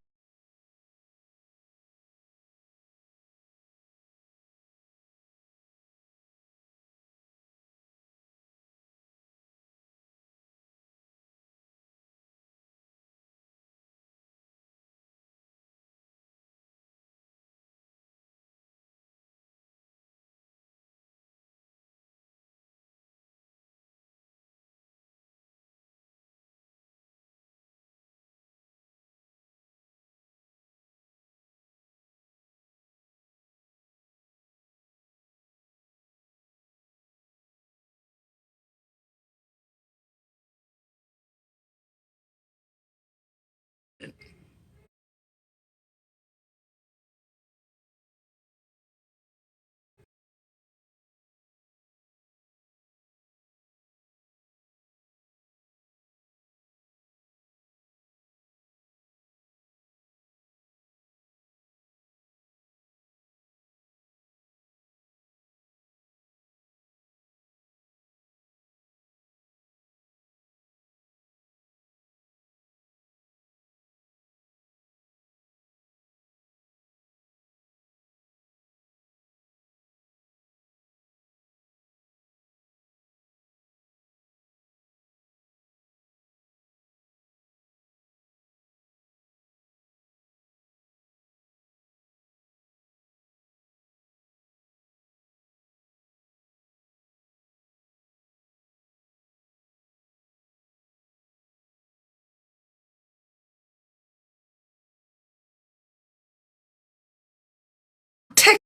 Text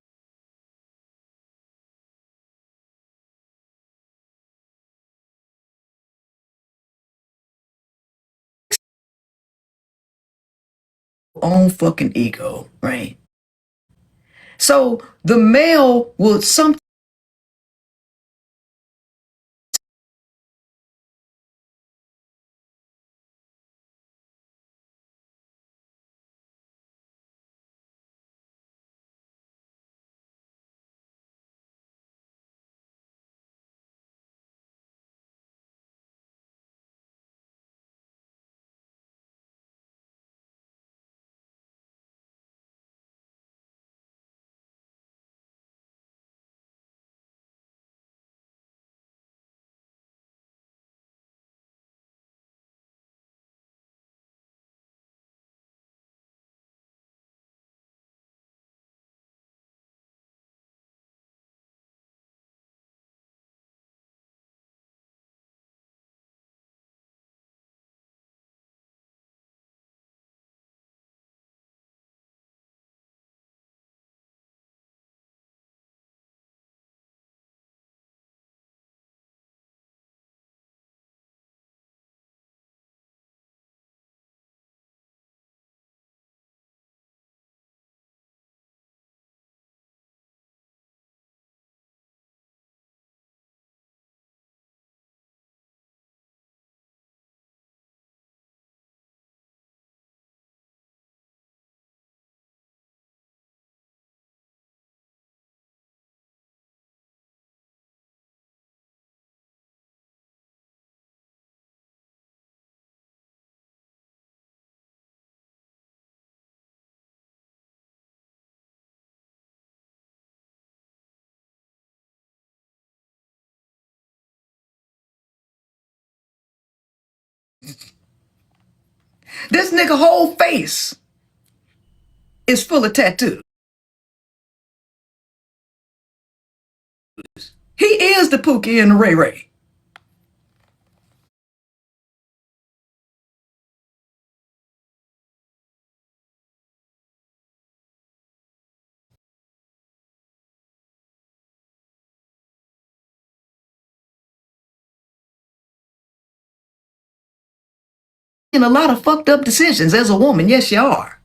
your own fucking ego, right? So the male will sometimes This nigga whole face is full of tattoos. He is the Pookie and the Ray Ray. In a lot of fucked up decisions as a woman, yes, you are.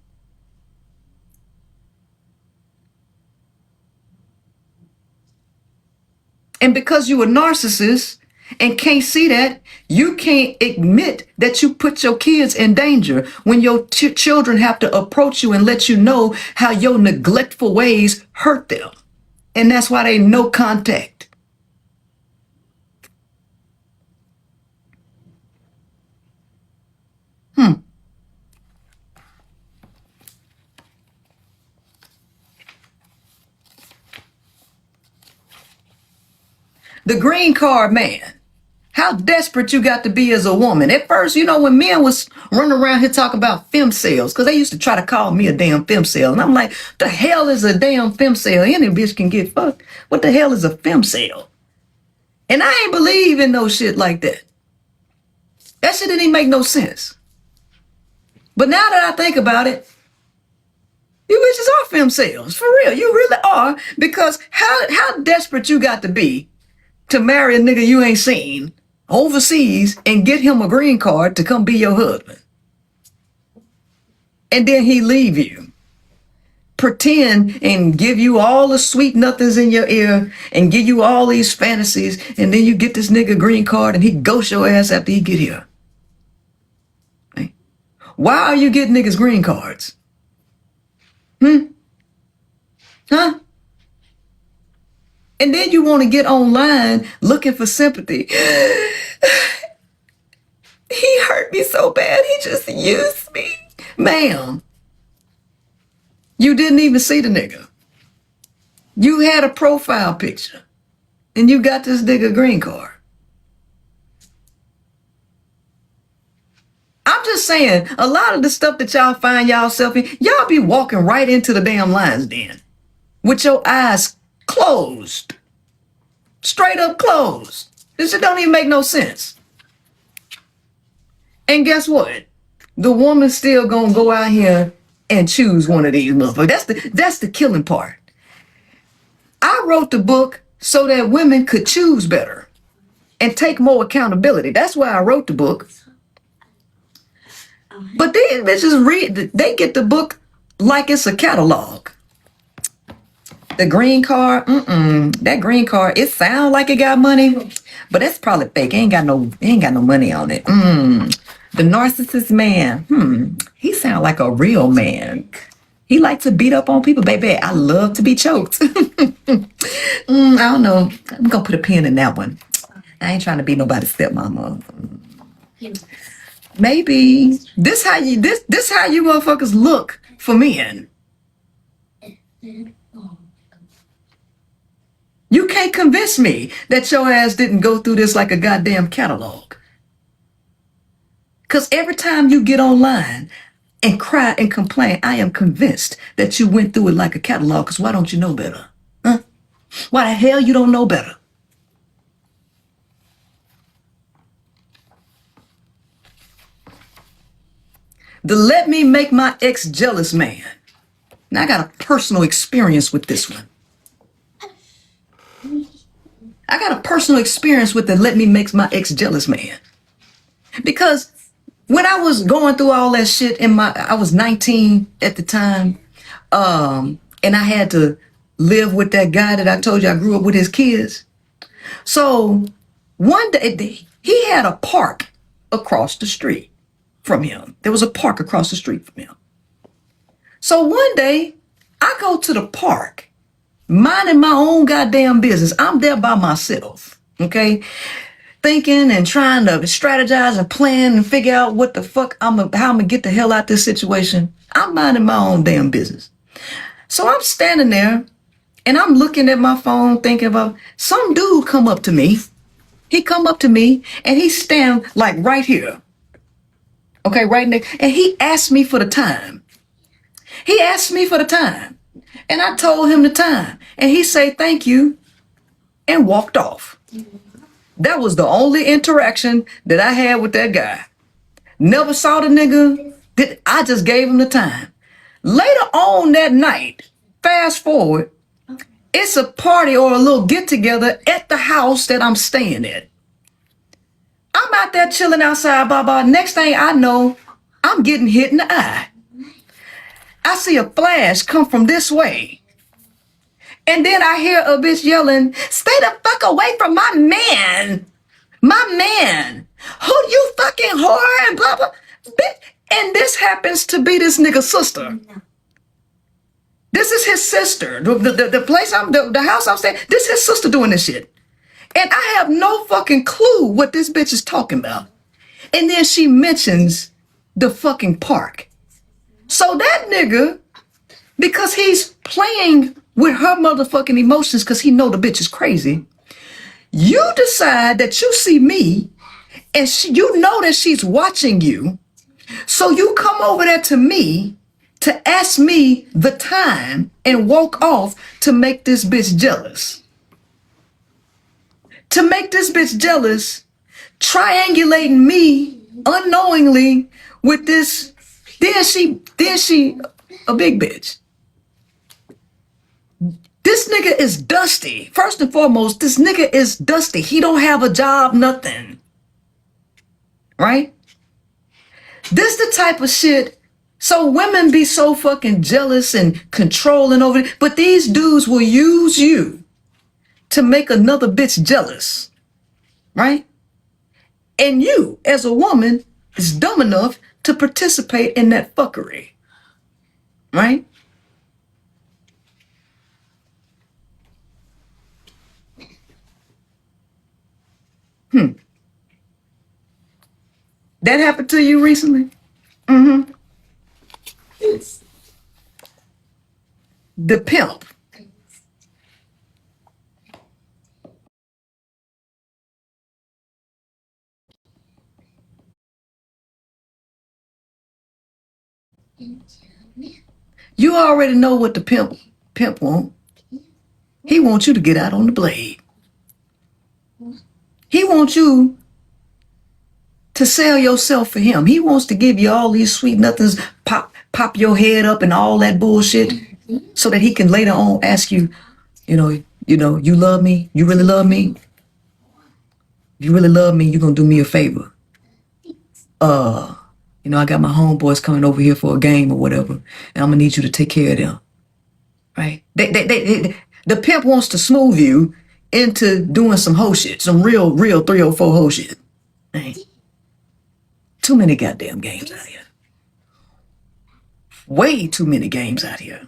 And because you a narcissist and can't see that, you can't admit that you put your kids in danger when your children have to approach you and let you know how your neglectful ways hurt them. And that's why they no contact. The green card man. How desperate you got to be as a woman. At first, you know, when men was running around here talking about femcels, because they used to try to call me a damn femcel. And I'm like, the hell is a damn femcel? Any bitch can get fucked. What the hell is a femcel? And I ain't believe in no shit like that. That shit didn't even make no sense. But now that I think about it, you bitches are femcels. For real. You really are. Because how desperate you got to be to marry a nigga you ain't seen overseas and get him a green card to come be your husband. And then he leave you. Pretend and give you all the sweet nothings in your ear and give you all these fantasies. And then you get this nigga green card and he ghosts your ass after he get here. Right? Why are you getting niggas green cards? Huh? And then you want to get online looking for sympathy. He hurt me so bad. He just used me. Ma'am, you didn't even see the nigga. You had a profile picture and you got this nigga green card. I'm just saying, a lot of the stuff that y'all find y'allself in, y'all be walking right into the damn lines then with your eyes closed. Straight up closed. This shit don't even make no sense. And guess what? The woman's still gonna go out here and choose one of these motherfuckers. That's the killing part. I wrote the book so that women could choose better and take more accountability. That's why I wrote the book. But these bitches they get the book like it's a catalog. The green card, that green card, it sound like it got money, but it's probably fake. It ain't got no money on it. The narcissist man, he sound like a real man. He like to beat up on people, baby. I love to be choked. I don't know. I'm gonna put a pin in that one. I ain't trying to be nobody's stepmama. Maybe this how you motherfuckers look for men. You can't convince me that your ass didn't go through this like a goddamn catalog. Because every time you get online and cry and complain, I am convinced that you went through it like a catalog. Because why don't you know better? Huh? Why the hell you don't know better? The let me make my ex jealous man. Now I got a personal experience with this one. I got a personal experience with the let me make my ex jealous man. Because when I was going through all that shit I was 19 at the time, and I had to live with that guy that I told you I grew up with his kids. So one day he had a park across the street from him. There was a park across the street from him. So one day I go to the park, minding my own goddamn business. I'm there by myself, okay? Thinking and trying to strategize and plan and figure out what the fuck how I'm gonna get the hell out this situation. I'm minding my own damn business. So I'm standing there and I'm looking at my phone thinking about some dude come up to me. He come up to me and he stand like right here. Okay, right next. And he asked me for the time. He asked me for the time. And I told him the time. And he said, thank you, and walked off. That was the only interaction that I had with that guy. Never saw the nigga. I just gave him the time. Later on that night, fast forward, it's a party or a little get together at the house that I'm staying at. I'm out there chilling outside, blah, blah. Next thing I know, I'm getting hit in the eye. I see a flash come from this way. And then I hear a bitch yelling, stay the fuck away from my man. My man. Who you fucking whore and blah, blah. And this happens to be this nigga's sister. This is his sister. The place the house I'm staying, this is his sister doing this shit. And I have no fucking clue what this bitch is talking about. And then she mentions the fucking park. So that nigga, because he's playing with her motherfucking emotions because he know the bitch is crazy, you decide that you see me and you know that she's watching you. So you come over there to me to ask me the time and walk off to make this bitch jealous. To make this bitch jealous, triangulating me unknowingly with this. Then she a big bitch. This nigga is dusty. First and foremost, this nigga is dusty. He don't have a job, nothing. Right? This the type of shit. So women be so fucking jealous and controlling over it. But these dudes will use you to make another bitch jealous. Right? And you, as a woman, is dumb enough to participate in that fuckery. Right? That happened to you recently? Mm-hmm. The pimp. You already know what the pimp want. He wants you to get out on the blade. He wants you to sell yourself for him. He wants to give you all these sweet nothings, pop your head up and all that bullshit, so that he can later on ask you, you love me? You really love me? If you really love me, you're gonna do me a favor. I got my homeboys coming over here for a game or whatever, and I'm gonna need you to take care of them. Right? The pimp wants to smooth you into doing some hoe shit, some real 304 hoe shit. Right? Too many goddamn games out here. Way too many games out here.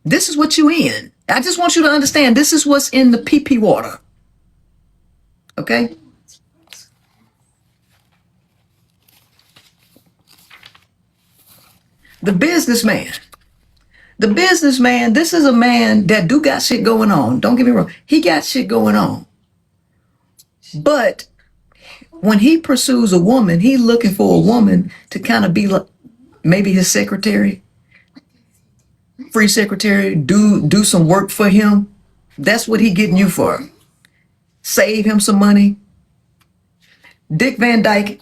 This is what you in. I just want you to understand this is what's in the pee water. Okay? The businessman. This is a man that do got shit going on. Don't get me wrong. He got shit going on. But when he pursues a woman, he's looking for a woman to kind of be like maybe his secretary, free secretary, do some work for him. That's what he getting you for. Save him some money. Dick Van Dyke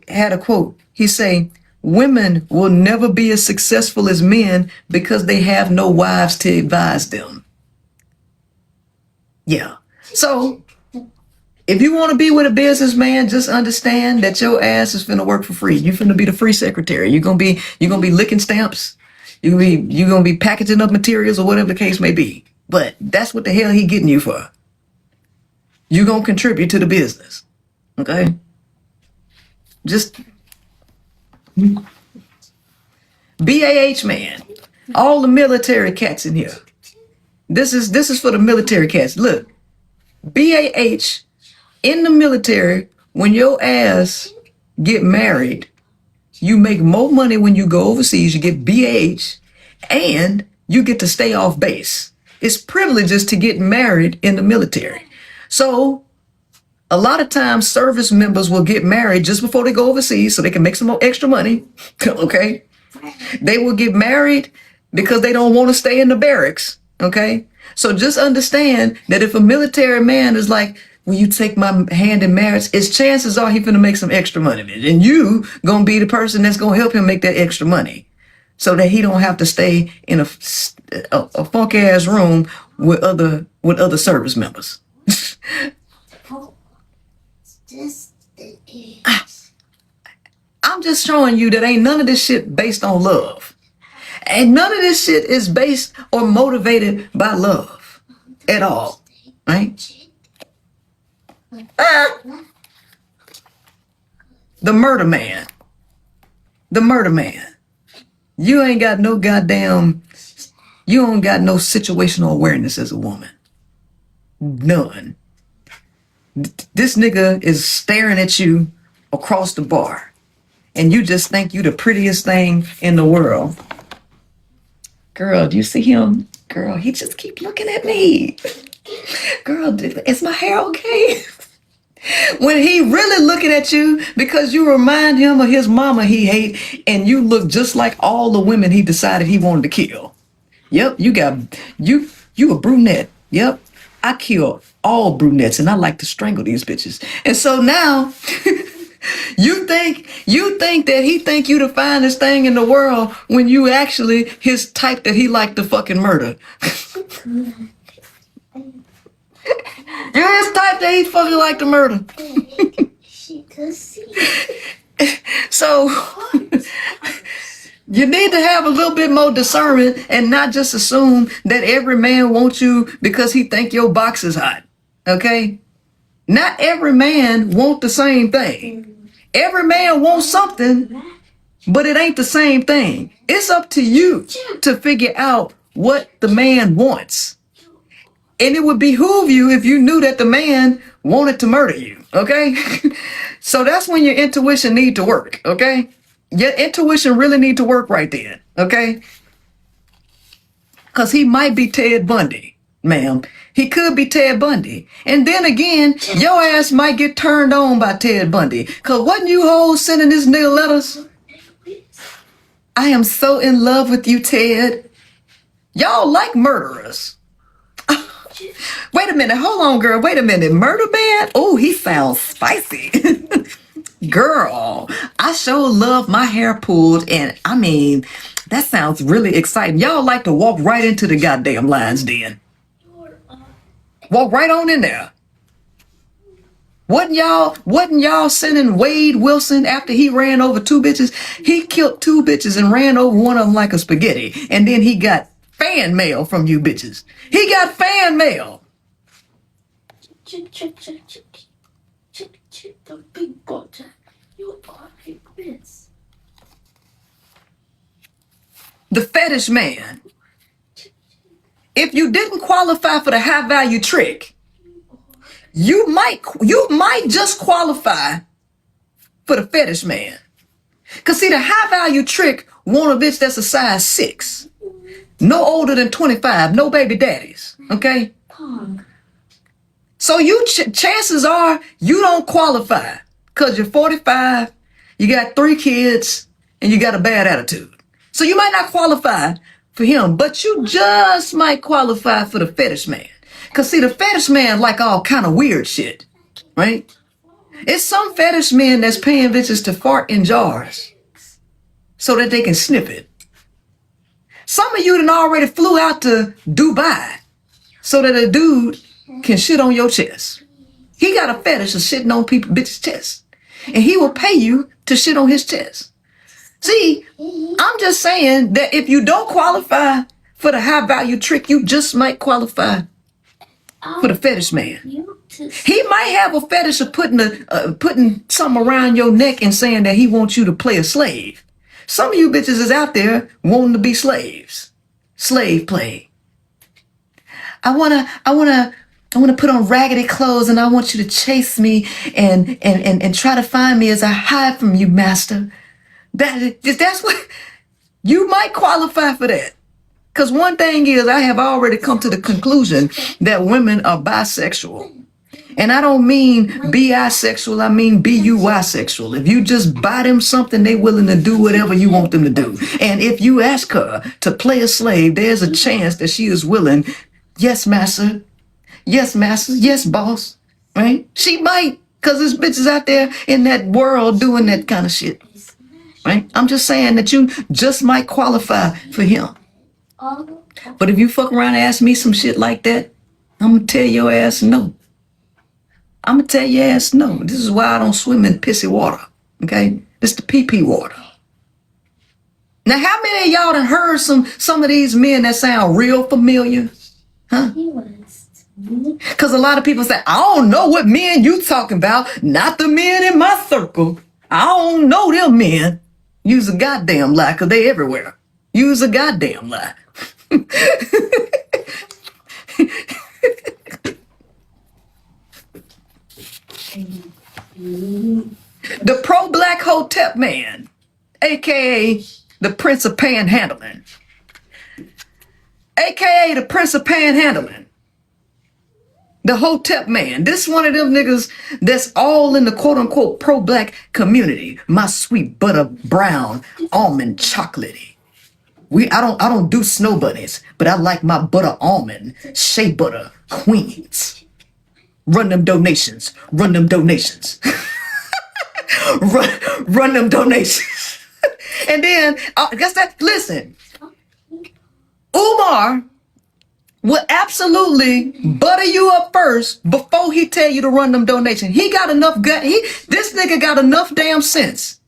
had a quote. He say, women will never be as successful as men because they have no wives to advise them. Yeah. So if you want to be with a businessman, just understand that your ass is finna work for free. You finna be the free secretary. You're gonna be licking stamps. You're gonna be packaging up materials or whatever the case may be. But that's what the hell he getting you for. You're gonna contribute to the business. Okay? Just BAH man. All the military cats in here. This is for the military cats. Look, BAH in the military, when your ass get married, you make more money when you go overseas. You get BAH and you get to stay off base. It's privileges to get married in the military. So A lot of times service members will get married just before they go overseas so they can make some more extra money. Okay. They will get married because they don't want to stay in the barracks. Okay. So just understand that if a military man is like, will you take my hand in marriage? It's chances are he's going to make some extra money. And you going to be the person that's going to help him make that extra money so that he don't have to stay in a funky ass room with other service members. I'm just showing you that ain't none of this shit based on love. And none of this shit is based or motivated by love at all. Right? The murder man. The murder man. You ain't got no goddamn, you don't got no situational awareness as a woman. None. This nigga is staring at you across the bar and you just think you the prettiest thing in the world. Girl, do you see him? Girl, he just keep looking at me. Girl, is my hair okay? When he really looking at you because you remind him of his mama he hate and you look just like all the women he decided he wanted to kill. Yep, you a brunette. Yep, I kill all brunettes and I like to strangle these bitches. And so now you think that he think you the finest thing in the world when you actually his type that he like to fucking murder. You're his type that he fucking like to murder. She could see. So you need to have a little bit more discernment and not just assume that every man wants you because he think your box is hot. Okay? Not every man want the same thing. Every man wants something, but it ain't the same thing. It's up to you to figure out what the man wants. And it would behoove you if you knew that the man wanted to murder you, okay? So that's when your intuition need to work, okay? Your intuition really need to work right then, okay? Because he might be Ted Bundy, ma'am. He could be Ted Bundy. And then again, your ass might get turned on by Ted Bundy. Because wasn't you hoes sending this nigga letters? I am so in love with you, Ted. Y'all like murderers. Wait a minute. Hold on, girl. Wait a minute. Murder man? Oh, he sounds spicy. Girl, I sure love my hair pulled. And I mean, that sounds really exciting. Y'all like to walk right into the goddamn lines then. Walk right on in there. Wasn't y'all sending Wade Wilson after he ran over 2 bitches? He killed 2 bitches and ran over one of them like a spaghetti. And then he got fan mail from you bitches. He got fan mail. The big butter. You are a miss. The fetish man. If you didn't qualify for the high value trick, you might just qualify for the fetish man. Cause see, the high value trick want a bitch that's a size 6. No older than 25, no baby daddies, okay? So you chances are you don't qualify because you're 45, you got 3 kids, and you got a bad attitude. So you might not qualify for him, but you just might qualify for the fetish man. Because see, the fetish man like all kind of weird shit, right? It's some fetish men that's paying bitches to fart in jars so that they can sniff it. Some of you done already flew out to Dubai so that a dude can shit on your chest. He got a fetish of shitting on people, bitches' chests. And he will pay you to shit on his chest. See, I'm just saying that if you don't qualify for the high value trick, you just might qualify for the fetish man. He might have a fetish of putting something around your neck and saying that he wants you to play a slave. Some of you bitches is out there wanting to be slaves. Slave play. I wanna put on raggedy clothes and I want you to chase me and try to find me as I hide from you, master. That's what you might qualify for that. Because one thing is, I have already come to the conclusion that women are bisexual. And I don't mean bisexual, I mean BUI-sexual. If you just buy them something, they willing to do whatever you want them to do. And if you ask her to play a slave, there's a chance that she is willing. Yes, master. Yes, master. Yes, boss. Right? She might, because there's bitches out there in that world doing that kind of shit. Right? I'm just saying that you just might qualify for him. But if you fuck around and ask me some shit like that, I'm going to tell your ass no. I'm gonna tell your ass no. This is why I don't swim in pissy water. Okay? This the pee-pee water. Now, how many of y'all done heard some of these men that sound real familiar? Huh? Because a lot of people say, I don't know what men you talking about. Not the men in my circle. I don't know them men. Use a goddamn lie, because they everywhere. Use a goddamn lie. The pro-black hotep man, aka the Prince of Panhandling, aka the Prince of Panhandling, the hotep man. This one of them niggas that's all in the quote-unquote pro-black community. My sweet butter brown almond chocolatey. I don't do snow bunnies, but I like my butter almond shea butter queens. Run them donations. Run them donations. run them donations. And then, guess that, listen, Umar will absolutely butter you up first before he tell you to run them donations. He got enough gut. This nigga got enough damn sense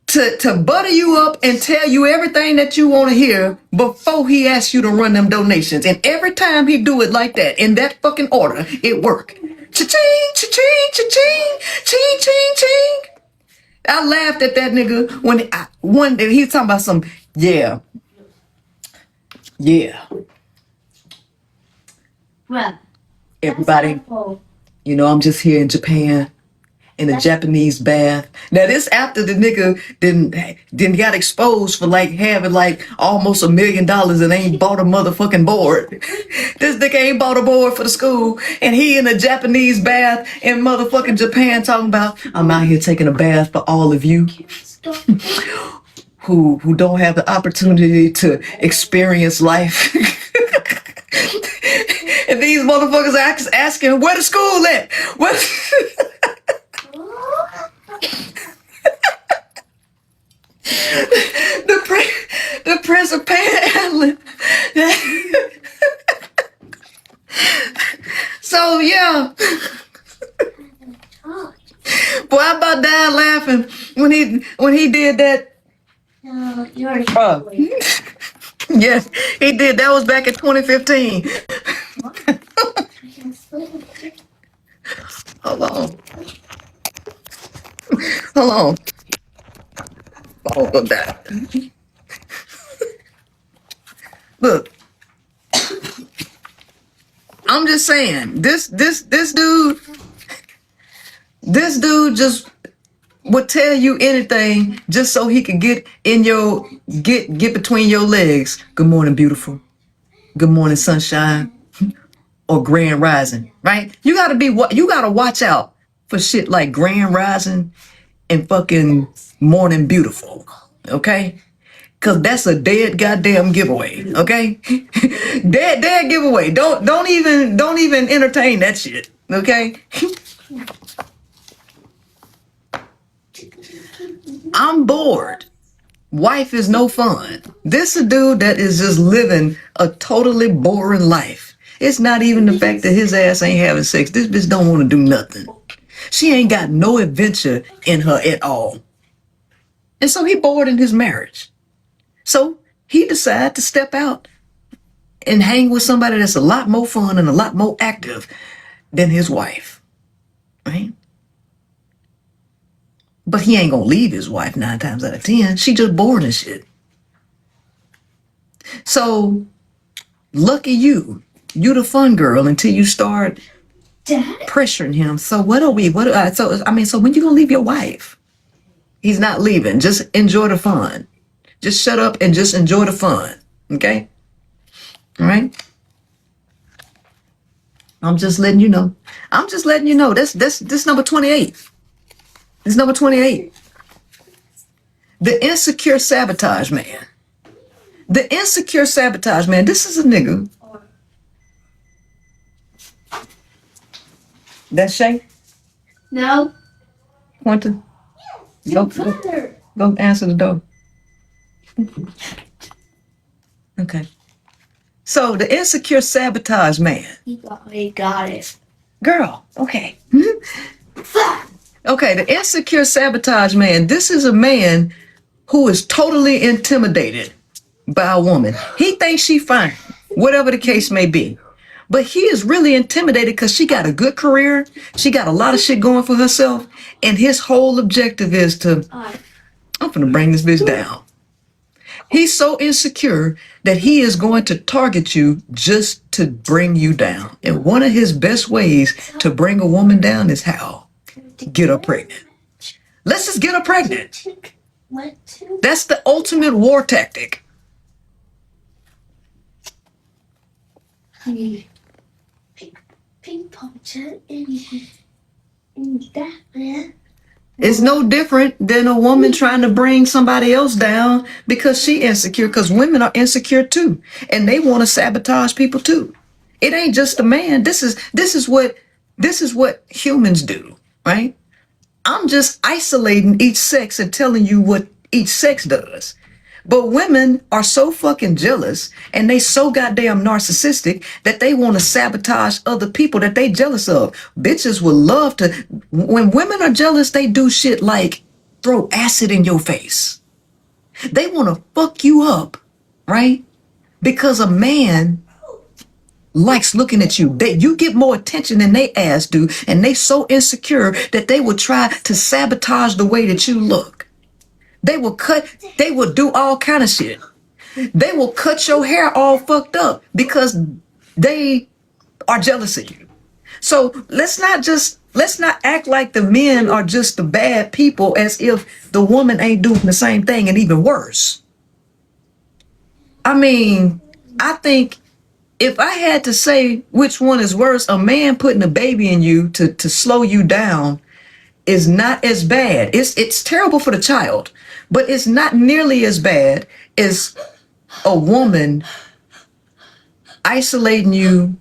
to butter you up and tell you everything that you want to hear before he asks you to run them donations. And every time he do it like that, in that fucking order, it work. Cha-ching, cha-ching, cha-ching, ching, ching, ching. I laughed at that nigga when one day he was talking about some, yeah. Everybody, you know, I'm just here in Japan. In a Japanese bath. Now this after the nigga didn't got exposed for like having like almost $1 million and ain't bought a motherfucking board. This nigga ain't bought a board for the school and he in a Japanese bath in motherfucking Japan talking about, I'm out here taking a bath for all of you who don't have the opportunity to experience life. And these motherfuckers are asking where the school at? The Prince of Panhandling. So yeah. Boy, I about died laughing when he did that. Yes, he did. That was back in 2015. Hold on. Oh, go die. Look, I'm just saying, this dude just would tell you anything just so he could get between your legs. Good morning, beautiful. Good morning, sunshine. Or grand rising, right? You gotta watch out for shit like grand rising and fucking morning beautiful, okay? Cause that's a dead goddamn giveaway, okay? dead giveaway. Don't even entertain that shit, okay? I'm bored. Wife is no fun. This a dude that is just living a totally boring life. It's not even the fact that his ass ain't having sex. This bitch don't want to do nothing. She ain't got no adventure in her at all. And so he bored in his marriage. So he decided to step out and hang with somebody that's a lot more fun and a lot more active than his wife, right? But he ain't gonna leave his wife 9 times out of 10. She just bored and shit. So lucky you. You the fun girl until you start pressuring him. So so when you gonna leave your wife? He's not leaving. Just enjoy the fun. Just shut up and just enjoy the fun. Okay? All right? I'm just letting you know. I'm just letting you know. This number 28. This number 28. The insecure sabotage man. The insecure sabotage man. This is a nigga. That's Shay. No. Quentin. Your Go, father. go answer the door. Okay. So the insecure sabotage man. He got it. Girl, okay. Okay, the insecure sabotage man. This is a man who is totally intimidated by a woman. He thinks she fine, whatever the case may be. But he is really intimidated because she got a good career. She got a lot of shit going for herself. And his whole objective is to, I'm gonna bring this bitch down. He's so insecure that he is going to target you just to bring you down. And one of his best ways to bring a woman down is how? Get her pregnant. Let's just get her pregnant. That's the ultimate war tactic. Ping pong chat in that man. It's no different than a woman trying to bring somebody else down because she insecure, because women are insecure too. And they want to sabotage people too. It ain't just a man. This is what humans do, right? I'm just isolating each sex and telling you what each sex does. But women are so fucking jealous and they so goddamn narcissistic that they want to sabotage other people that they jealous of. Bitches would love to, when women are jealous, they do shit like throw acid in your face. They want to fuck you up, right? Because a man likes looking at you. You get more attention than they ass do, and they so insecure that they will try to sabotage the way that you look. They will do all kind of shit. They will cut your hair all fucked up because they are jealous of you. So let's not act like the men are just the bad people as if the woman ain't doing the same thing and even worse. I mean, I think if I had to say which one is worse, a man putting a baby in you to slow you down is not as bad. It's terrible for the child, but it's not nearly as bad as a woman isolating you,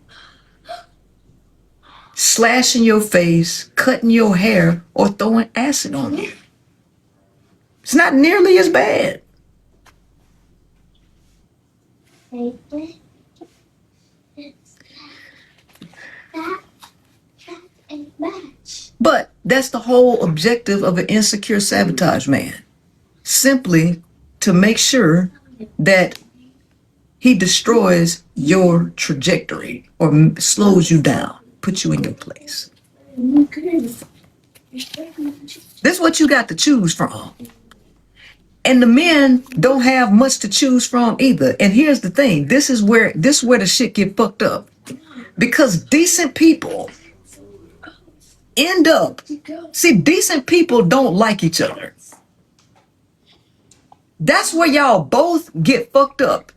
slashing your face, cutting your hair, or throwing acid on you. It's not nearly as bad. But that's the whole objective of an insecure sabotage man. Simply to make sure that he destroys your trajectory or slows you down, puts you in your place. This is what you got to choose from. And the men don't have much to choose from either. And here's the thing. This is where the shit get fucked up. Because decent people decent people don't like each other. That's where y'all both get fucked up.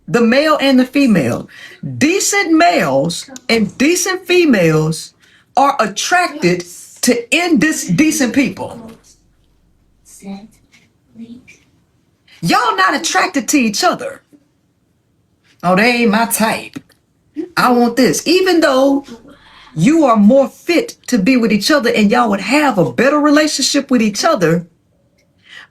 The male and the female. Decent males and decent females are attracted to indecent people. Y'all not attracted to each other. Oh, they ain't my type. I want this. Even though you are more fit to be with each other and y'all would have a better relationship with each other,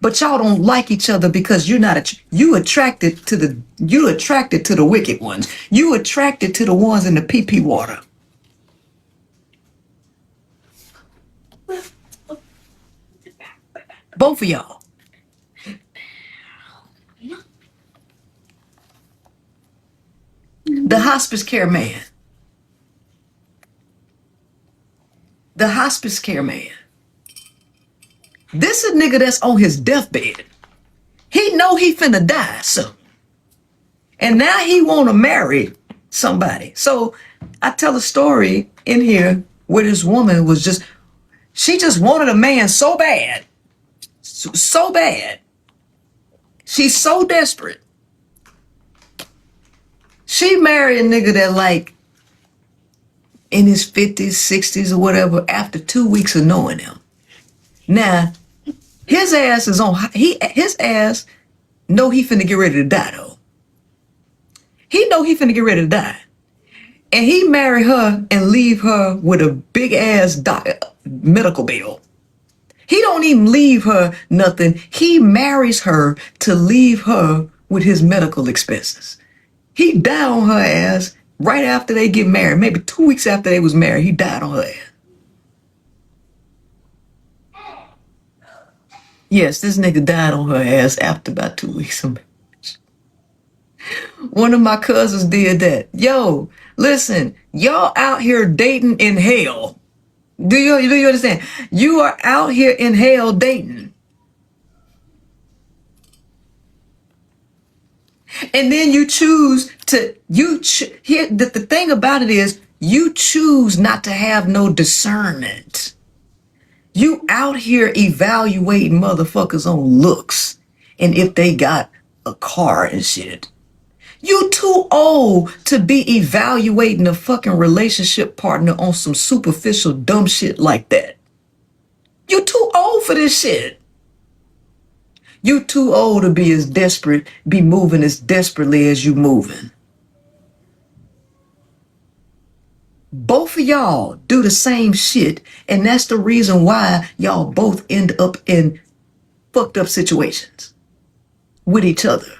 but y'all don't like each other because you attracted to the wicked ones. You attracted to the ones in the pee-pee water. Both of y'all. The hospice care man. The hospice care man. This is a nigga that's on his deathbed. He know he finna die soon. And now he wanna marry somebody. So I tell a story in here where this woman she just wanted a man so bad. So bad. She's so desperate. She married a nigga that in his 50s, 60s, or whatever after 2 weeks of knowing him. Now, his ass is on, his ass know he finna get ready to die though. He know he finna get ready to die. And he marry her and leave her with a big ass medical bill. He don't even leave her nothing. He marries her to leave her with his medical expenses. He died on her ass right after they get married. Maybe 2 weeks after they was married, he died on her ass. Yes, this nigga died on her ass after about 2 weeks of marriage. One of my cousins did that. Yo, listen, y'all out here dating in hell. Do you understand? You are out here in hell dating. And then you choose to, here, the thing about it is, you choose not to have no discernment. You out here evaluating motherfuckers on looks and if they got a car and shit. You too old to be evaluating a fucking relationship partner on some superficial dumb shit like that. You too old for this shit. You too old to be as desperate, be moving as desperately as you moving. Both of y'all do the same shit, and that's the reason why y'all both end up in fucked up situations with each other.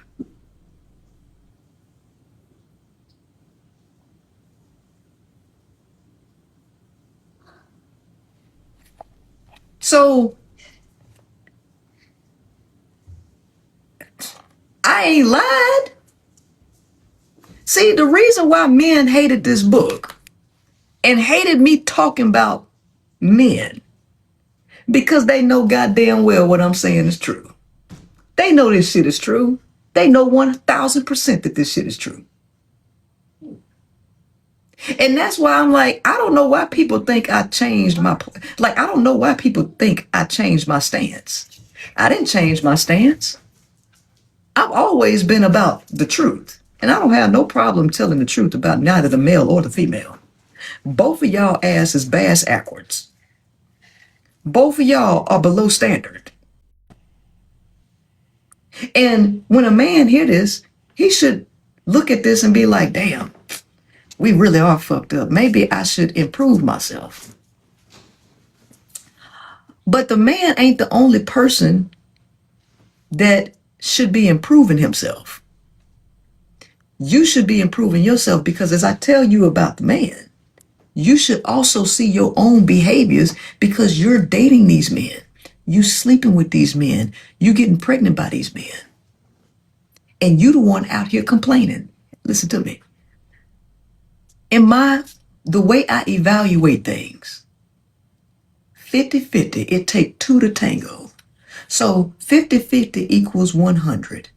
So I ain't lied. See, the reason why men hated this book and hated me talking about men, because they know goddamn well what I'm saying is true. They know this shit is true. They know 1000% that this shit is true. And that's why I'm like, I don't know why people think I changed my, I don't know why people think I changed my stance. I didn't change my stance. I've always been about the truth. And I don't have no problem telling the truth about neither the male or the female. Both of y'all ass is bass backwards. Both of y'all are below standard. And when a man hear this, he should look at this and be like, damn, we really are fucked up. Maybe I should improve myself. But the man ain't the only person that should be improving himself. You should be improving yourself, because as I tell you about the man, you should also see your own behaviors, because you're dating these men. You sleeping with these men. You getting pregnant by these men. And you the one out here complaining. Listen to me. The way I evaluate things, 50-50, it take two to tango. So 50-50 equals 100.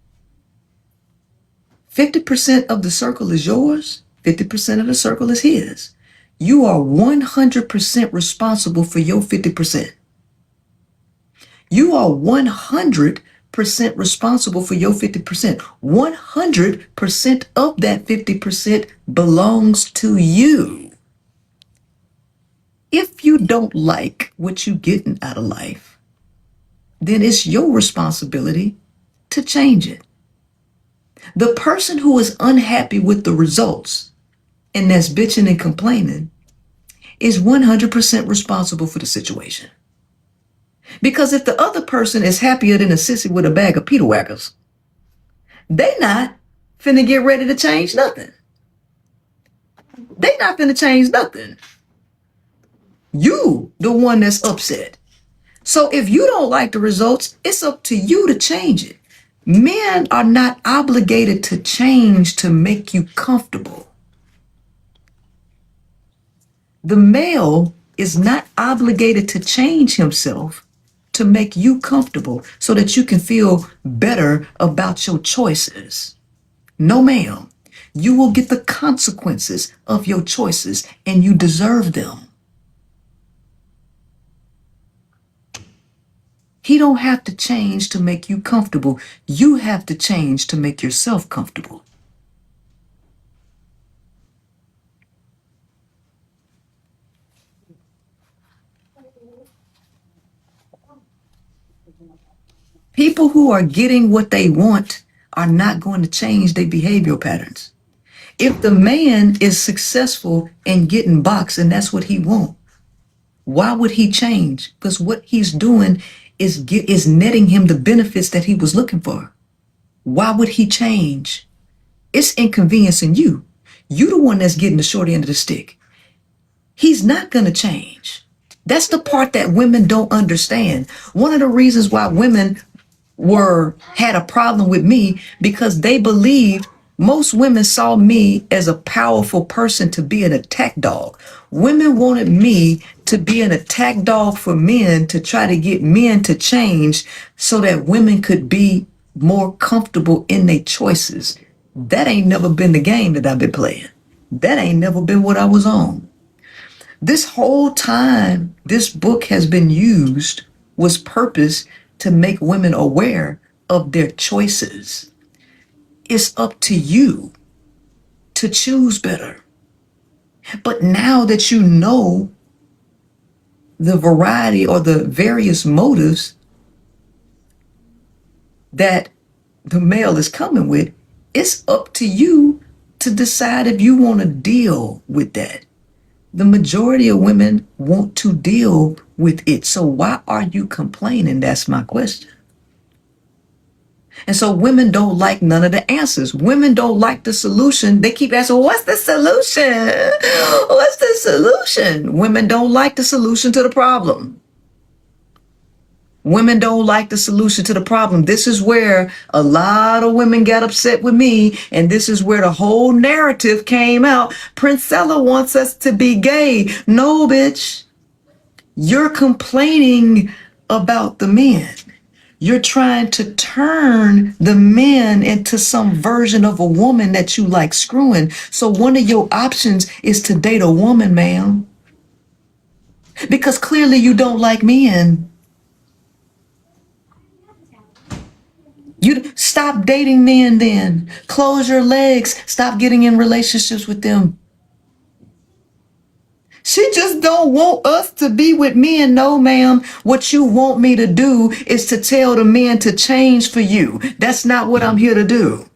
50% of the circle is yours, 50% of the circle is his. You are 100% responsible for your 50%. You are 100% responsible for your 50%. 100% of that 50% belongs to you. If you don't like what you're getting out of life, then it's your responsibility to change it. The person who is unhappy with the results and that's bitching and complaining is 100% responsible for the situation. Because if the other person is happier than a sissy with a bag of Peter whackers, they not finna get ready to change nothing. They not finna change nothing. You, the one that's upset. So if you don't like the results, it's up to you to change it. Men are not obligated to change to make you comfortable. The male is not obligated to change himself to make you comfortable so that you can feel better about your choices. No, ma'am. You will get the consequences of your choices, and you deserve them. He don't have to change to make you comfortable. You have to change to make yourself comfortable. People who are getting what they want are not going to change their behavioral patterns. If the man is successful in getting box and that's what he wants, why would he change? Because what he's doing is netting him the benefits that he was looking for. Why would he change? It's inconveniencing you. You the one that's getting the short end of the stick. He's not gonna change. That's the part that women don't understand. One of the reasons why women had a problem with me, because they believed, most women saw me as a powerful person to be an attack dog. Women wanted me to be an attack dog for men, to try to get men to change so that women could be more comfortable in their choices. That ain't never been the game that I've been playing. That ain't never been what I was on. This whole time this book has been used was purpose to make women aware of their choices. It's up to you to choose better. But now that you know the variety or the various motives that the male is coming with, it's up to you to decide if you want to deal with that. The majority of women want to deal with it. So why are you complaining? That's my question. And so women don't like none of the answers. Women don't like the solution. They keep asking, what's the solution? What's the solution? Women don't like the solution to the problem. Women don't like the solution to the problem. This is where a lot of women got upset with me, and this is where the whole narrative came out. Princella wants us to be gay. No, bitch. You're complaining about the men. You're trying to turn the men into some version of a woman that you like screwing. So one of your options is to date a woman, ma'am. Because clearly you don't like men. You stop dating men then. Close your legs. Stop getting in relationships with them. She just don't want us to be with men. No, ma'am. What you want me to do is to tell the men to change for you. That's not what I'm here to do.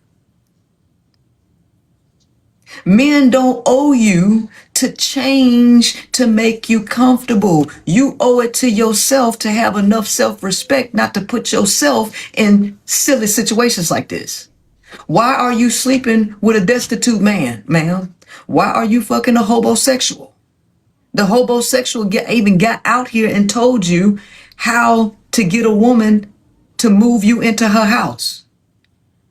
Men don't owe you to change to make you comfortable. You owe it to yourself to have enough self-respect not to put yourself in silly situations like this. Why are you sleeping with a destitute man, ma'am? Why are you fucking a homosexual? The homosexual even got out here and told you how to get a woman to move you into her house.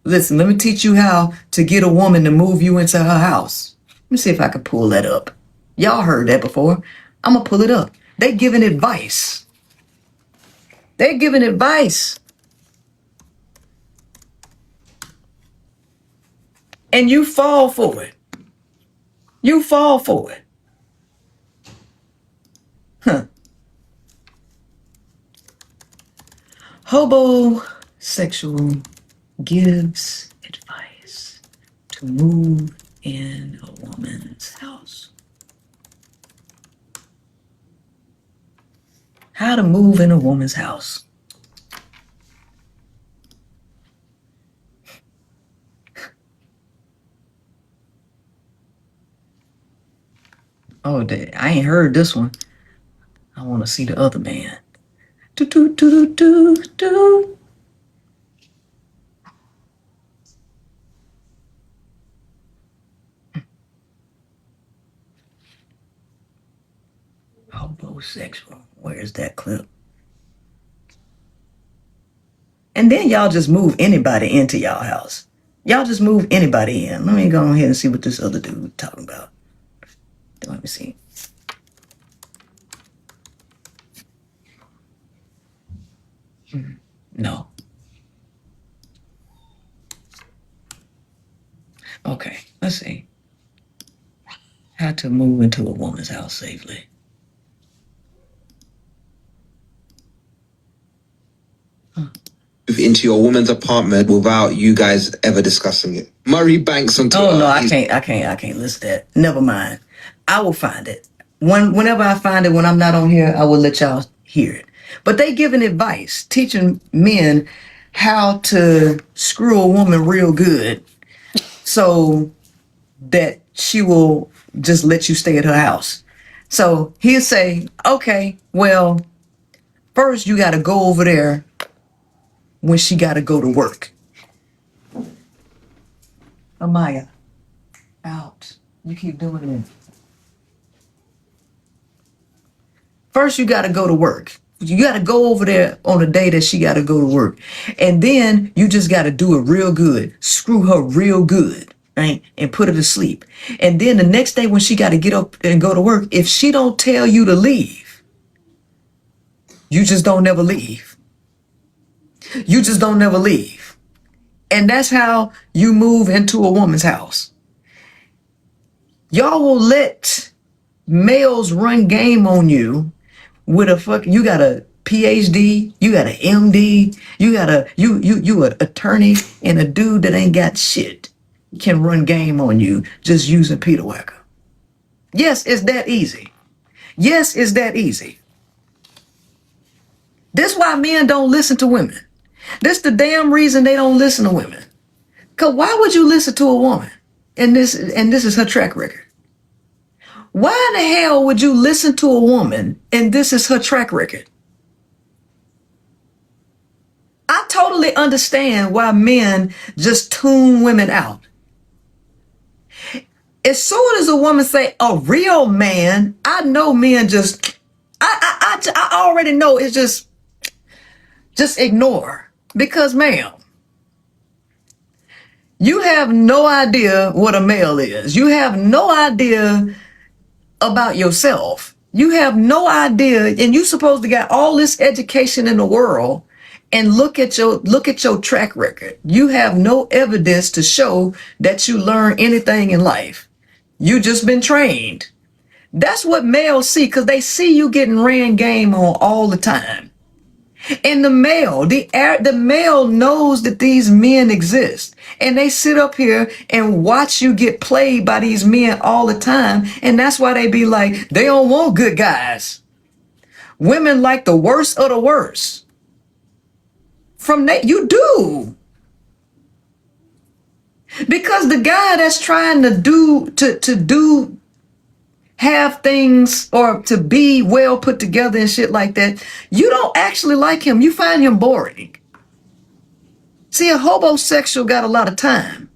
Listen, let me teach you how to get a woman to move you into her house. Let me see if I can pull that up. Y'all heard that before. I'm going to pull it up. They're giving advice. They're giving advice. And you fall for it. You fall for it. Huh. Hobosexual gives advice to move in a woman's house. How to move in a woman's house. Oh, I ain't heard this one. I want to see the other man. Do, do, do, do, do, do. Homosexual. Where's that clip? And then y'all just move anybody into y'all house. Y'all just move anybody in. Let me go ahead and see what this other dude talking about. Let me see. No. Okay, let's see. How to move into a woman's house safely. Into your woman's apartment without you guys ever discussing it. Murray Banks on Twitter. Oh no, I can't list that. Never mind. I will find it. Whenever I find it, when I'm not on here, I will let y'all hear it. But they giving advice, teaching men how to screw a woman real good so that she will just let you stay at her house. So he'll say, okay, well, first you got to go over there when she got to go to work. Amaya, out. You keep doing it. First, you got to go to work. You got to go over there on the day that she got to go to work. And then you just got to do it real good. Screw her real good, right? And put her to sleep. And then the next day when she got to get up and go to work, if she don't tell you to leave, you just don't never leave. You just don't never leave. And that's how you move into a woman's house. Y'all will let males run game on you with you got a PhD, you got an MD, you an attorney, and a dude that ain't got shit can run game on you just using Peter Wacker. Yes, it's that easy. Yes, it's that easy. This why men don't listen to women. This the damn reason they don't listen to women. Cause why would you listen to a woman? And this is her track record. Why in the hell would you listen to a woman and this is her track record? I totally understand why men just tune women out. As soon as a woman say a real man, I know men just, I already know it's just ignore. Because ma'am, you have no idea what a male is. You have no idea about yourself. You have no idea, and you're supposed to get all this education in the world and look at your track record. You have no evidence to show that you learn anything in life. You just been trained. That's what males see, because they see you getting ran game on all the time. And the male knows that these men exist, and they sit up here and watch you get played by these men all the time. And that's why they be like, they don't want good guys. Women like the worst of the worst. From that, you do. Because the guy that's trying to do have things or to be well put together and shit like that, you don't actually like him. You find him boring. See, a homosexual got a lot of time.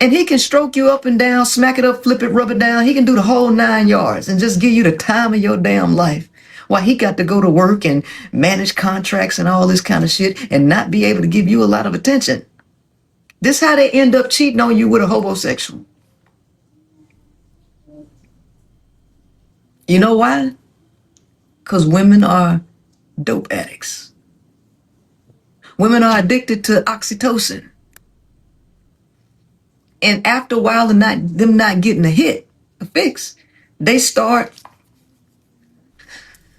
And he can stroke you up and down, smack it up, flip it, rub it down. He can do the whole 9 yards and just give you the time of your damn life. While he got to go to work and manage contracts and all this kind of shit and not be able to give you a lot of attention. This how they end up cheating on you with a homosexual. You know why? Because women are dope addicts. Women are addicted to oxytocin. And after a while of them not getting a fix, they start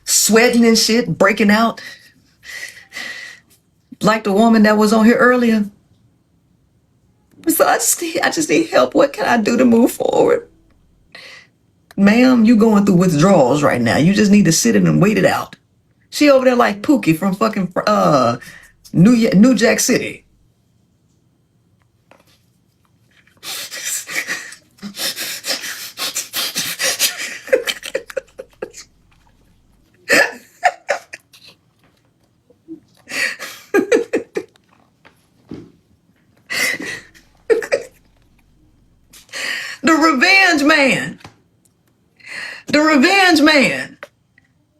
sweating and shit, breaking out. Like the woman that was on here earlier. So I just need help. What can I do to move forward? Ma'am, you going through withdrawals right now. You just need to sit in and wait it out. She over there like Pookie from fucking New Jack City. The revenge man. The revenge man.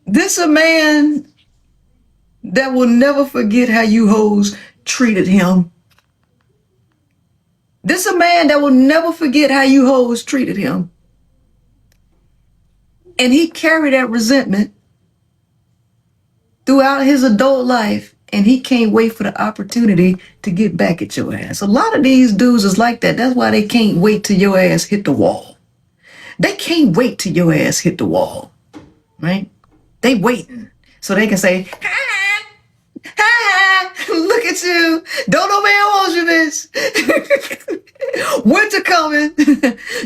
This a man that will never forget how you hoes treated him. This a man that will never forget how you hoes treated him. And he carried that resentment throughout his adult life, and he can't wait for the opportunity to get back at your ass. A lot of these dudes is like that. That's why they can't wait till your ass hit the wall. They can't wait till your ass hit the wall, right? They waiting so they can say, ha, ha, look at you. Don't no man want you, bitch. Winter coming.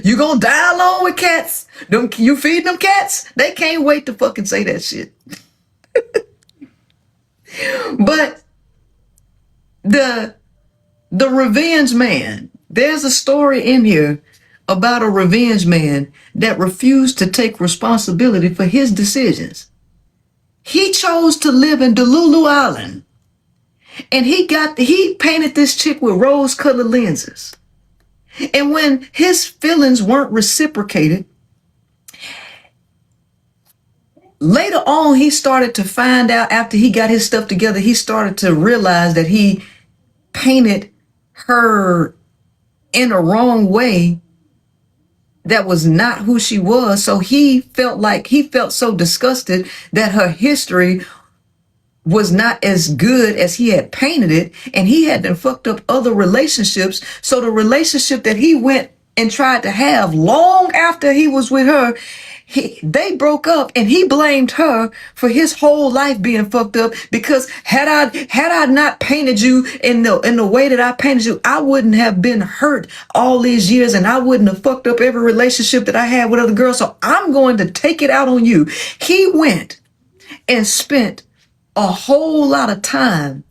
You gonna die alone with cats. You feeding them cats? They can't wait to fucking say that shit. But the revenge man, there's a story in here about a revenge man that refused to take responsibility for his decisions. He chose to live in Delulu Island, and he painted this chick with rose-colored lenses. And when his feelings weren't reciprocated, later on, he started to find out, after he got his stuff together, he started to realize that he painted her in a wrong way that was not who she was. So he felt so disgusted that her history was not as good as he had painted it, and he had been fucked up other relationships. So the relationship that he went and tried to have long after he was with her, they broke up, and he blamed her for his whole life being fucked up, because had I not painted you in the way that I painted you, I wouldn't have been hurt all these years, and I wouldn't have fucked up every relationship that I had with other girls. So I'm going to take it out on you. He went and spent a whole lot of time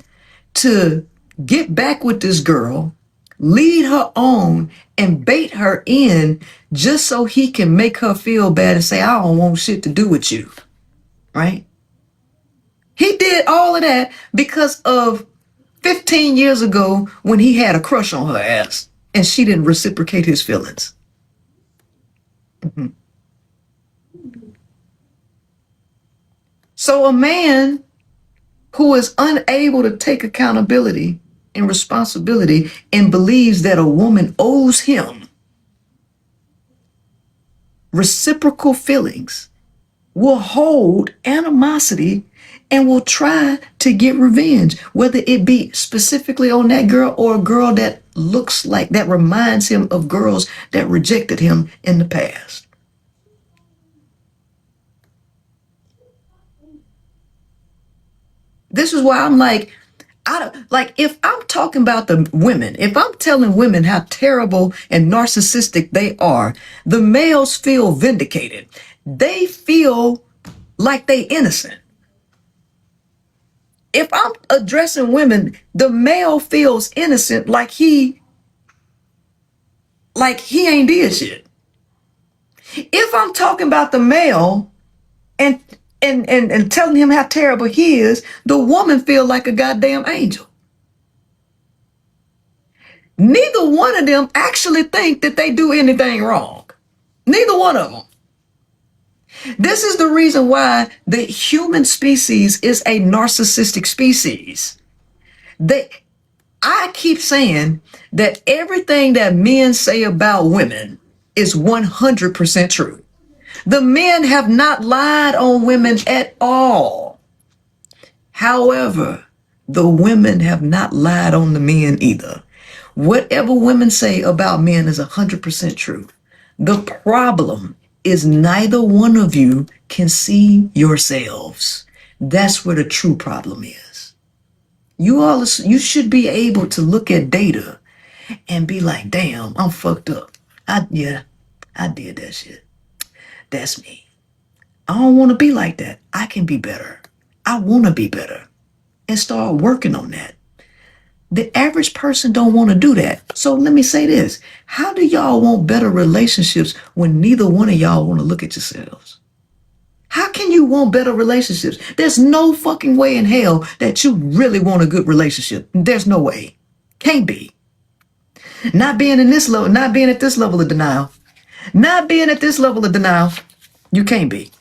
to get back with this girl, lead her on, and bait her in, just so he can make her feel bad and say, I don't want shit to do with you, right? He did all of that because of 15 years ago when he had a crush on her ass and she didn't reciprocate his feelings. So a man who is unable to take accountability and responsibility and believes that a woman owes him reciprocal feelings will hold animosity and will try to get revenge, whether it be specifically on that girl or a girl that reminds him of girls that rejected him in the past. This is why I'm like, if I'm talking about the women, if I'm telling women how terrible and narcissistic they are, the males feel vindicated. They feel like they innocent. If I'm addressing women, the male feels innocent, like he ain't did shit. If I'm talking about the male and telling him how terrible he is, the woman feel like a goddamn angel. Neither one of them actually think that they do anything wrong. Neither one of them. This is the reason why the human species is a narcissistic species. I keep saying that everything that men say about women is 100% true. The men have not lied on women at all. However, the women have not lied on the men either. Whatever women say about men is 100% true. The problem is neither one of you can see yourselves. That's where the true problem is. You should be able to look at data and be like, damn, I'm fucked up. I did that shit. That's me. I don't want to be like that. I can be better. I want to be better, and start working on that. The average person don't want to do that. So let me say this. How do y'all want better relationships when neither one of y'all want to look at yourselves? How can you want better relationships? There's no fucking way in hell that you really want a good relationship. There's no way. Can't be. Not being at this level of denial. Not being at this level of denial, you can't be.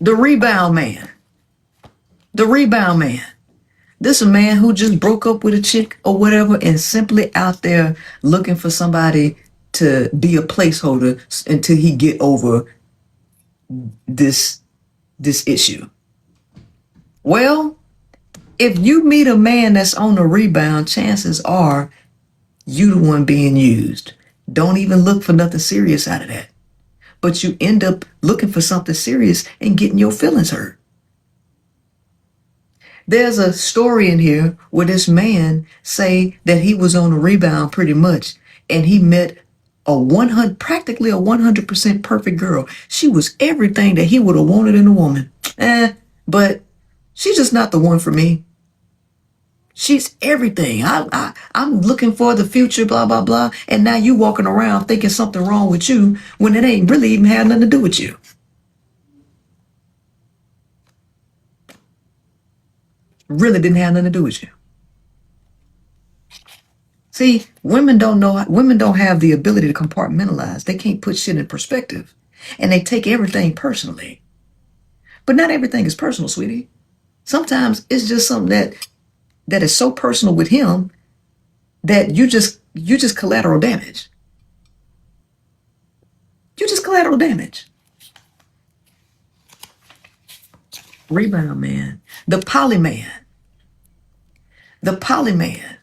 The rebound man. The rebound man. This is a man who just broke up with a chick or whatever and simply out there looking for somebody to be a placeholder until he get over this issue. Well, if you meet a man that's on the rebound, chances are you the one being used. Don't even look for nothing serious out of that. But you end up looking for something serious and getting your feelings hurt. There's a story in here where this man say that he was on a rebound pretty much, and he met practically a 100% perfect girl. She was everything that he would have wanted in a woman. But she's just not the one for me. She's everything. I'm looking for the future, blah, blah, blah. And now you walking around thinking something wrong with you when it ain't really even had nothing to do with you. Really didn't have nothing to do with you. See, women don't have the ability to compartmentalize. They can't put shit in perspective. And they take everything personally. But not everything is personal, sweetie. Sometimes it's just something that is so personal with him that you just collateral damage. You just collateral damage. Rebound man. The poly man. The poly man.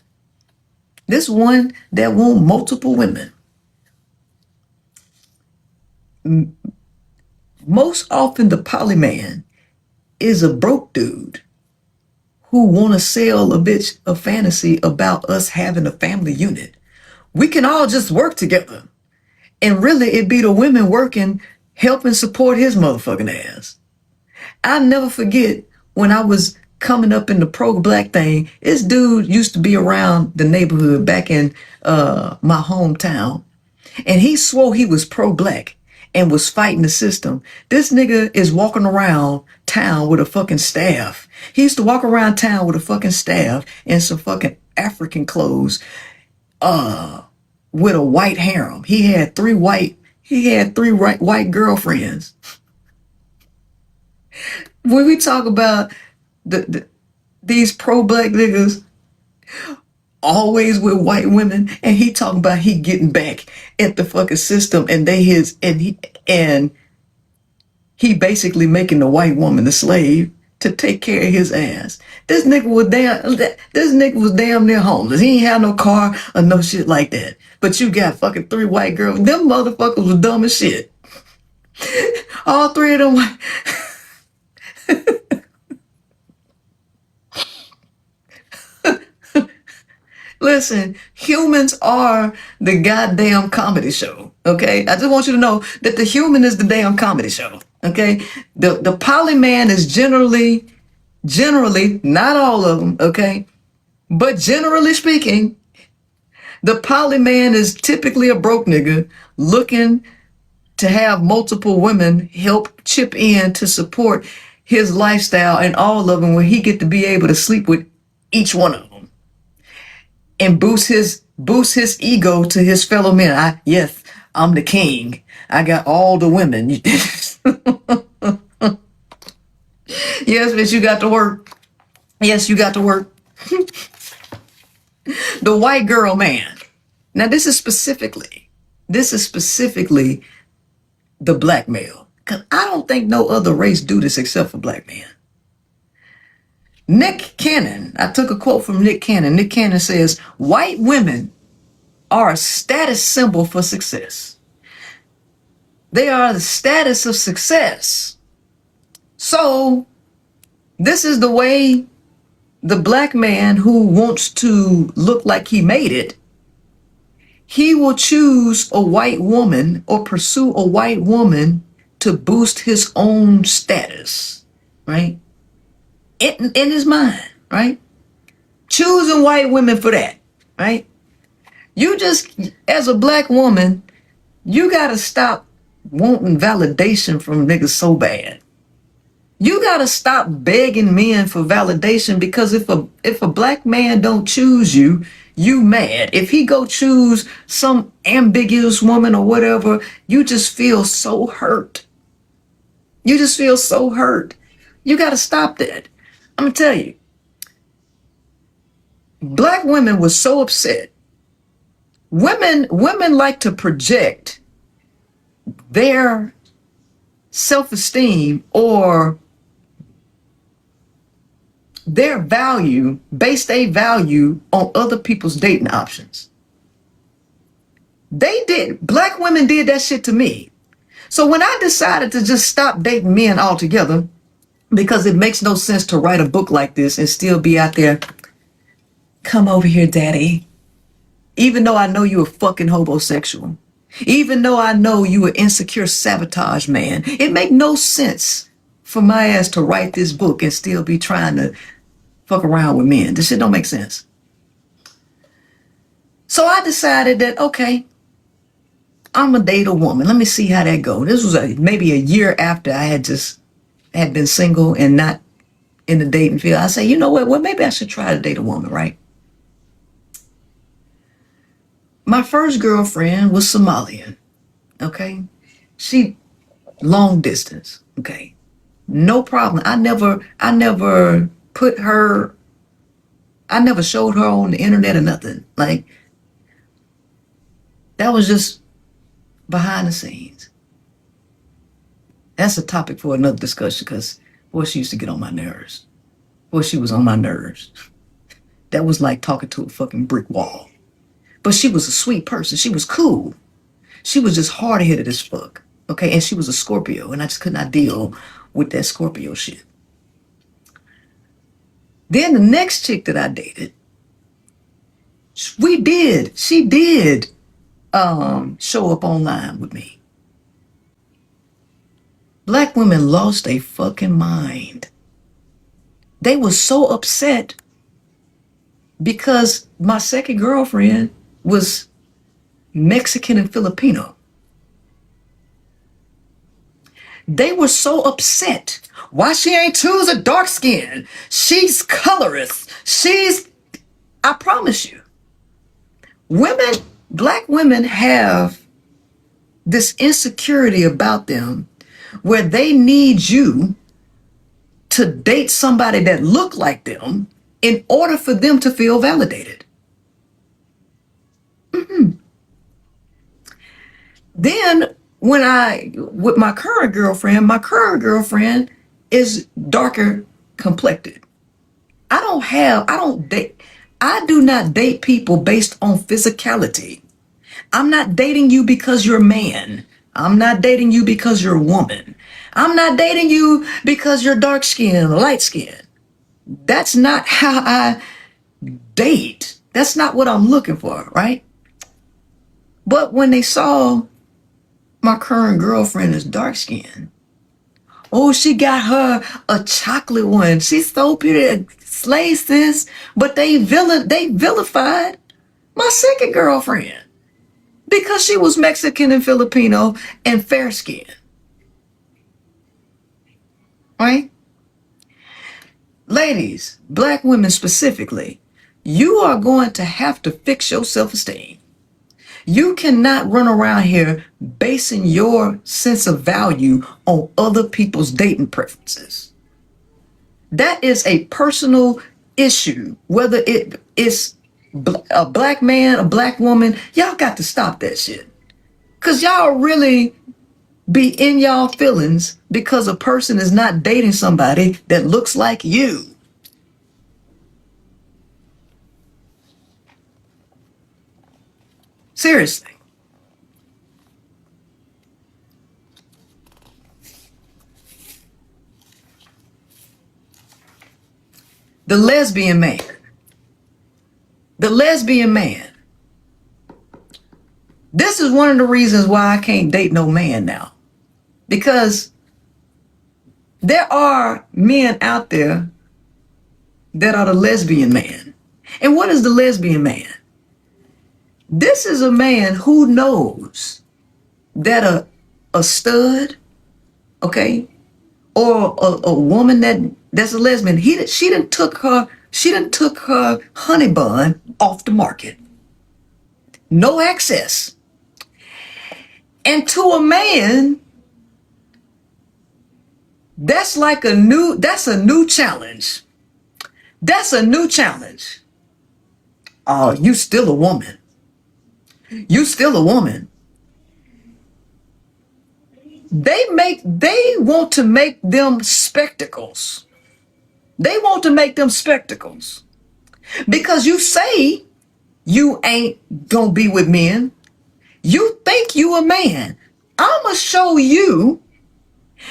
This one that want multiple women. Most often the poly man is a broke dude who want to sell a bitch a fantasy about us having a family unit. We can all just work together. And really it be the women working, helping support his motherfucking ass. I'll never forget when I was coming up in the pro-black thing, this dude used to be around the neighborhood back in my hometown. And he swore he was pro-black and was fighting the system. This nigga is walking around town with a fucking staff. He used to walk around town with a fucking staff and some fucking African clothes with a white harem. He had three white girlfriends. When we talk about these pro-black niggas always with white women, and he talking about he getting back at the fucking system, and he basically making the white woman the slave to take care of his ass. This nigga was damn near homeless. He ain't have no car or no shit like that. But you got fucking three white girls. Them motherfuckers was dumb as shit. All three of them white. Listen, humans are the goddamn comedy show, okay? I just want you to know that the human is the damn comedy show, okay? The poly man is generally, not all of them, okay? But generally speaking, the poly man is typically a broke nigga looking to have multiple women help chip in to support his lifestyle, and all of them where he get to be able to sleep with each one of them. And boost his ego to his fellow men. Yes, I'm the king. I got all the women. Yes, bitch, you got to work. Yes, you got to work. The white girl man. Now this is specifically the black male. Because I don't think no other race do this except for black men. Nick Cannon, I took a quote from Nick Cannon. Nick Cannon says, white women are a status symbol for success. They are the status of success. So this is the way the black man who wants to look like he made it, he will choose a white woman or pursue a white woman to boost his own status, right? In his mind, right? Choosing white women for that, right? You just, as a black woman, you gotta stop wanting validation from niggas so bad. You gotta stop begging men for validation, because if a black man don't choose you, you mad. If he go choose some ambiguous woman or whatever, you just feel so hurt. You just feel so hurt. You gotta stop that. I'm gonna tell you, black women were so upset. Women like to project their self-esteem or their value, base their value on other people's dating options. Black women did that shit to me. So when I decided to just stop dating men altogether, because it makes no sense to write a book like this and still be out there, come over here, daddy. Even though I know you're a fucking homosexual. Even though I know you an insecure sabotage man, it make no sense for my ass to write this book and still be trying to fuck around with men. This shit don't make sense. So I decided that, okay, I'm gonna date a woman. Let me see how that goes. This was maybe a year after I had been single and not in the dating field. I say, you know what? Well, maybe I should try to date a woman, right? My first girlfriend was Somalian. Okay, she long distance. Okay, no problem. I never put her. I never showed her on the internet or nothing. Like that was just behind the scenes. That's a topic for another discussion because boy, she used to get on my nerves. Boy, she was on my nerves. That was like talking to a fucking brick wall. But she was a sweet person. She was cool. She was just hard-headed as fuck. Okay, and she was a Scorpio, and I just could not deal with that Scorpio shit. Then the next chick that I dated, she did show up online with me. Black women lost their fucking mind. They were so upset because my second girlfriend was Mexican and Filipino. They were so upset. Why she ain't choose a dark skin? She's colorist. I promise you, black women have this insecurity about them where they need you to date somebody that look like them in order for them to feel validated. Then with my current girlfriend is darker complected. I do not date people based on physicality. I'm not dating you because you're a man. I'm not dating you because you're a woman. I'm not dating you because you're dark skinned or light skinned. That's not how I date. That's not what I'm looking for, right? But when they saw my current girlfriend is dark skinned, oh, she got her a chocolate one. She's so pretty, slay sis. But they vilified my second girlfriend because she was Mexican and Filipino and fair skinned. Right? Ladies, black women specifically, you are going to have to fix your self-esteem. You cannot run around here basing your sense of value on other people's dating preferences. That is a personal issue, whether it is a black man, a black woman. Y'all got to stop that shit. Because y'all really be in y'all feelings because a person is not dating somebody that looks like you. Seriously. The lesbian man. The lesbian man. This is one of the reasons why I can't date no man now. Because there are men out there that are the lesbian man. And what is the lesbian man? This is a man who knows that a stud, okay, or a woman that's a lesbian, she done took her honey bun off the market. No access. And to a man, that's a new challenge. That's a new challenge. Oh, you still a woman. You still a woman. They want to make them spectacles. They want to make them spectacles. Because you say you ain't gonna be with men. You think you a man. I'ma show you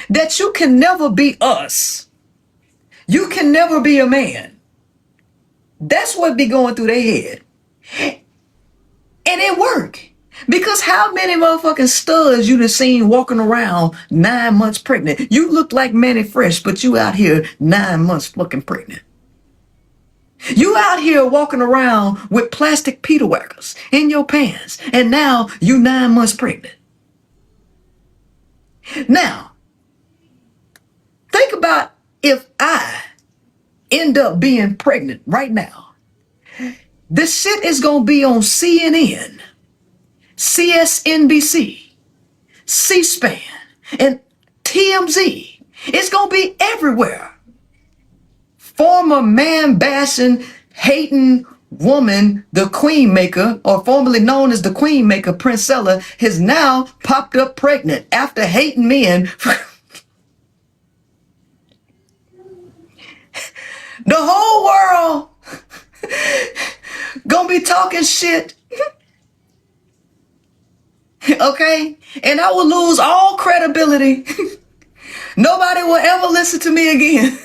that you can never be us. You can never be a man. That's what be going through their head. And it work. Because how many motherfucking studs you done seen walking around 9 months pregnant? You look like Manny Fresh, but you out here 9 months fucking pregnant. You out here walking around with plastic Peter Wackers in your pants, and now you 9 months pregnant. Now, think about if I end up being pregnant right now. This shit is gonna be on CNN, CSNBC, C-SPAN, and TMZ. It's gonna be everywhere. Former man bashing, hating woman, the Queen Maker, or formerly known as the Queen Maker, Princella, has now popped up pregnant after hating men. The whole world gonna be talking shit. Okay? And I will lose all credibility. Nobody will ever listen to me again.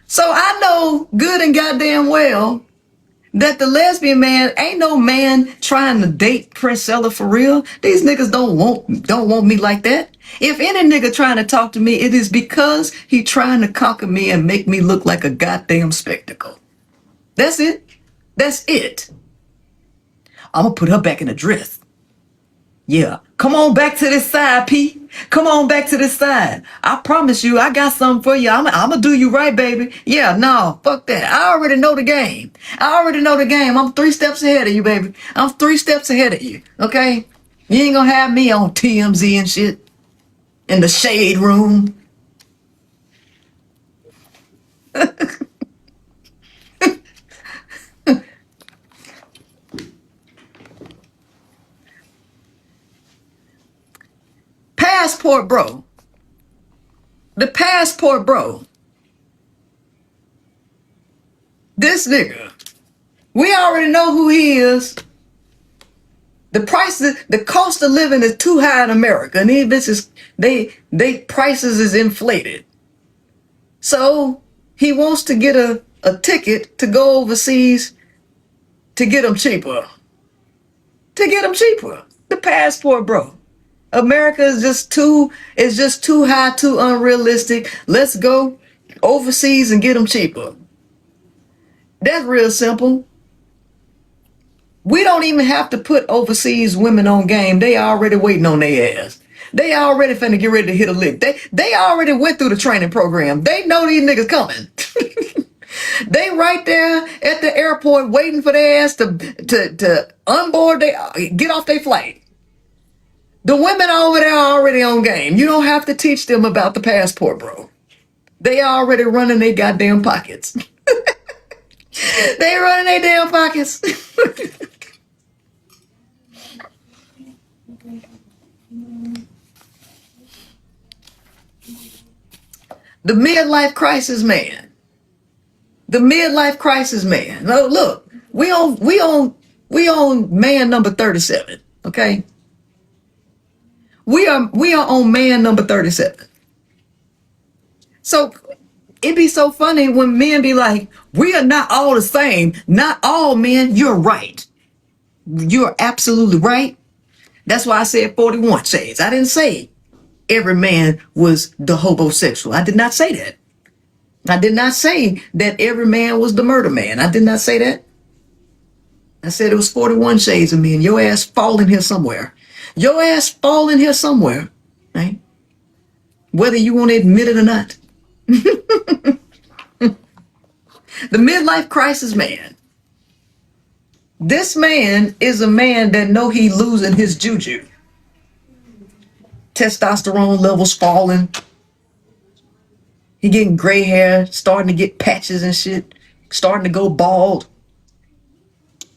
So I know good and goddamn well that the lesbian man ain't no man trying to date Princella for real. These niggas don't want me like that. If any nigga trying to talk to me, it is because he trying to conquer me and make me look like a goddamn spectacle. That's it. That's it. I'm gonna put her back in the dress. Yeah. Come on back to this side, P. Come on back to this side. I promise you, I got something for you. I'm gonna do you right, baby. Yeah, no, fuck that. I already know the game. I'm 3 steps ahead of you, baby. I'm 3 steps ahead of you, okay? You ain't gonna have me on TMZ and shit. In the shade room. Passport bro. The passport bro. This nigga. We already know who he is. The cost of living is too high in America. And these bitches, they prices is inflated. So he wants to get a ticket to go overseas to get them cheaper. The passport bro. America is just too high, too unrealistic. Let's go overseas and get them cheaper. That's real simple. We don't even have to put overseas women on game. They already waiting on their ass. They already finna get ready to hit a lick. They already went through the training program. They know these niggas coming. They right there at the airport waiting for their ass to onboard, get off their flight. The women over there are already on game. You don't have to teach them about the passport, bro. They already running their goddamn pockets. They running their damn pockets. The midlife crisis man. The midlife crisis man. No, look, we on man number 37. Okay. We are on man number 37. So it'd be so funny when men be like, we are not all the same. Not all men. You're right. You're absolutely right. That's why I said 41 shades. I didn't say every man was the homosexual. I did not say that. I did not say that every man was the murder man. I did not say that. I said it was 41 shades of men. Your ass fall in here somewhere. Your ass fall in here somewhere, right? Whether you want to admit it or not. The midlife crisis man. This man is a man that know he losing his juju. Testosterone levels falling. He getting gray hair, starting to get patches and shit, starting to go bald.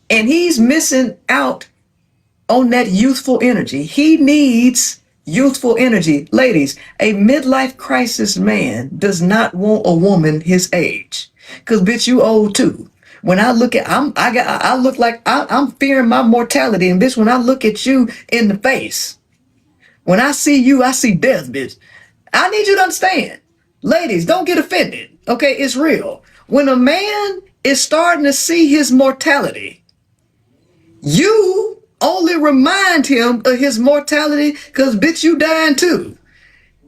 And he's missing out on that youthful energy. He needs youthful energy. Ladies, a midlife crisis man does not want a woman his age. Cause bitch, you old too. When I look at, I look like I'm fearing my mortality. And bitch, when I look at you in the face, when I see you, I see death, bitch. I need you to understand. Ladies, don't get offended. Okay, it's real. When a man is starting to see his mortality, you only remind him of his mortality because, bitch, you dying too.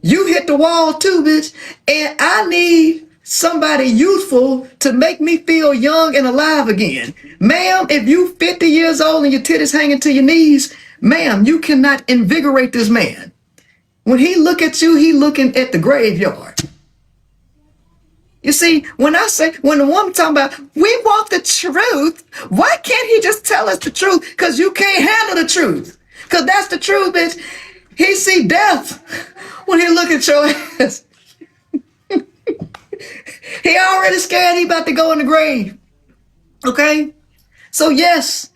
You hit the wall too, bitch. And I need somebody youthful to make me feel young and alive again. Ma'am, if you 50 years old and your titties hanging to your knees, ma'am, you cannot invigorate this man. When he look at you, he looking at the graveyard. You see, when the woman talking about, we want the truth, why can't he just tell us the truth? Because you can't handle the truth. Because that's the truth, bitch. He see death when he look at your ass. He already scared he about to go in the grave. Okay? So yes,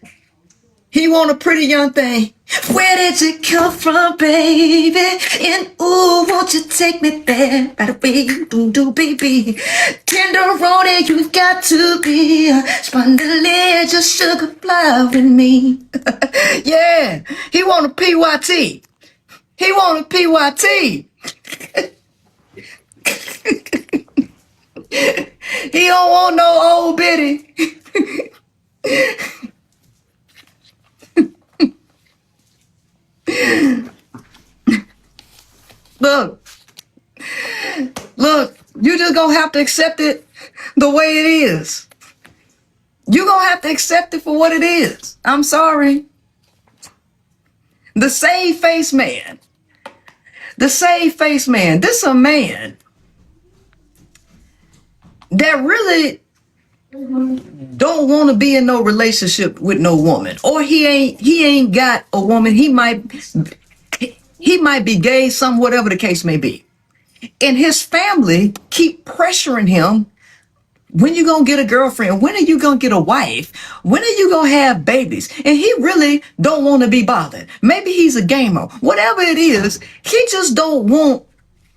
he want a pretty young thing. Where did you come from, baby? And ooh, won't you take me there? Right away, do, baby. Tenderoni, you got to be a spondylitis, sugar fly with me. Yeah, he want a PYT. He want a PYT. He don't want no old bitty. Look, you just gonna have to accept it the way it is. You gonna have to accept it for what it is. I'm sorry. The save face man. The save face man. This a man that really don't want to be in no relationship with no woman, or he ain't got a woman. He might be gay, some whatever the case may be. And his family keep pressuring him. When you gonna get a girlfriend? When are you gonna get a wife? When are you gonna have babies? And he really don't want to be bothered. Maybe he's a gamer. Whatever it is, he just don't want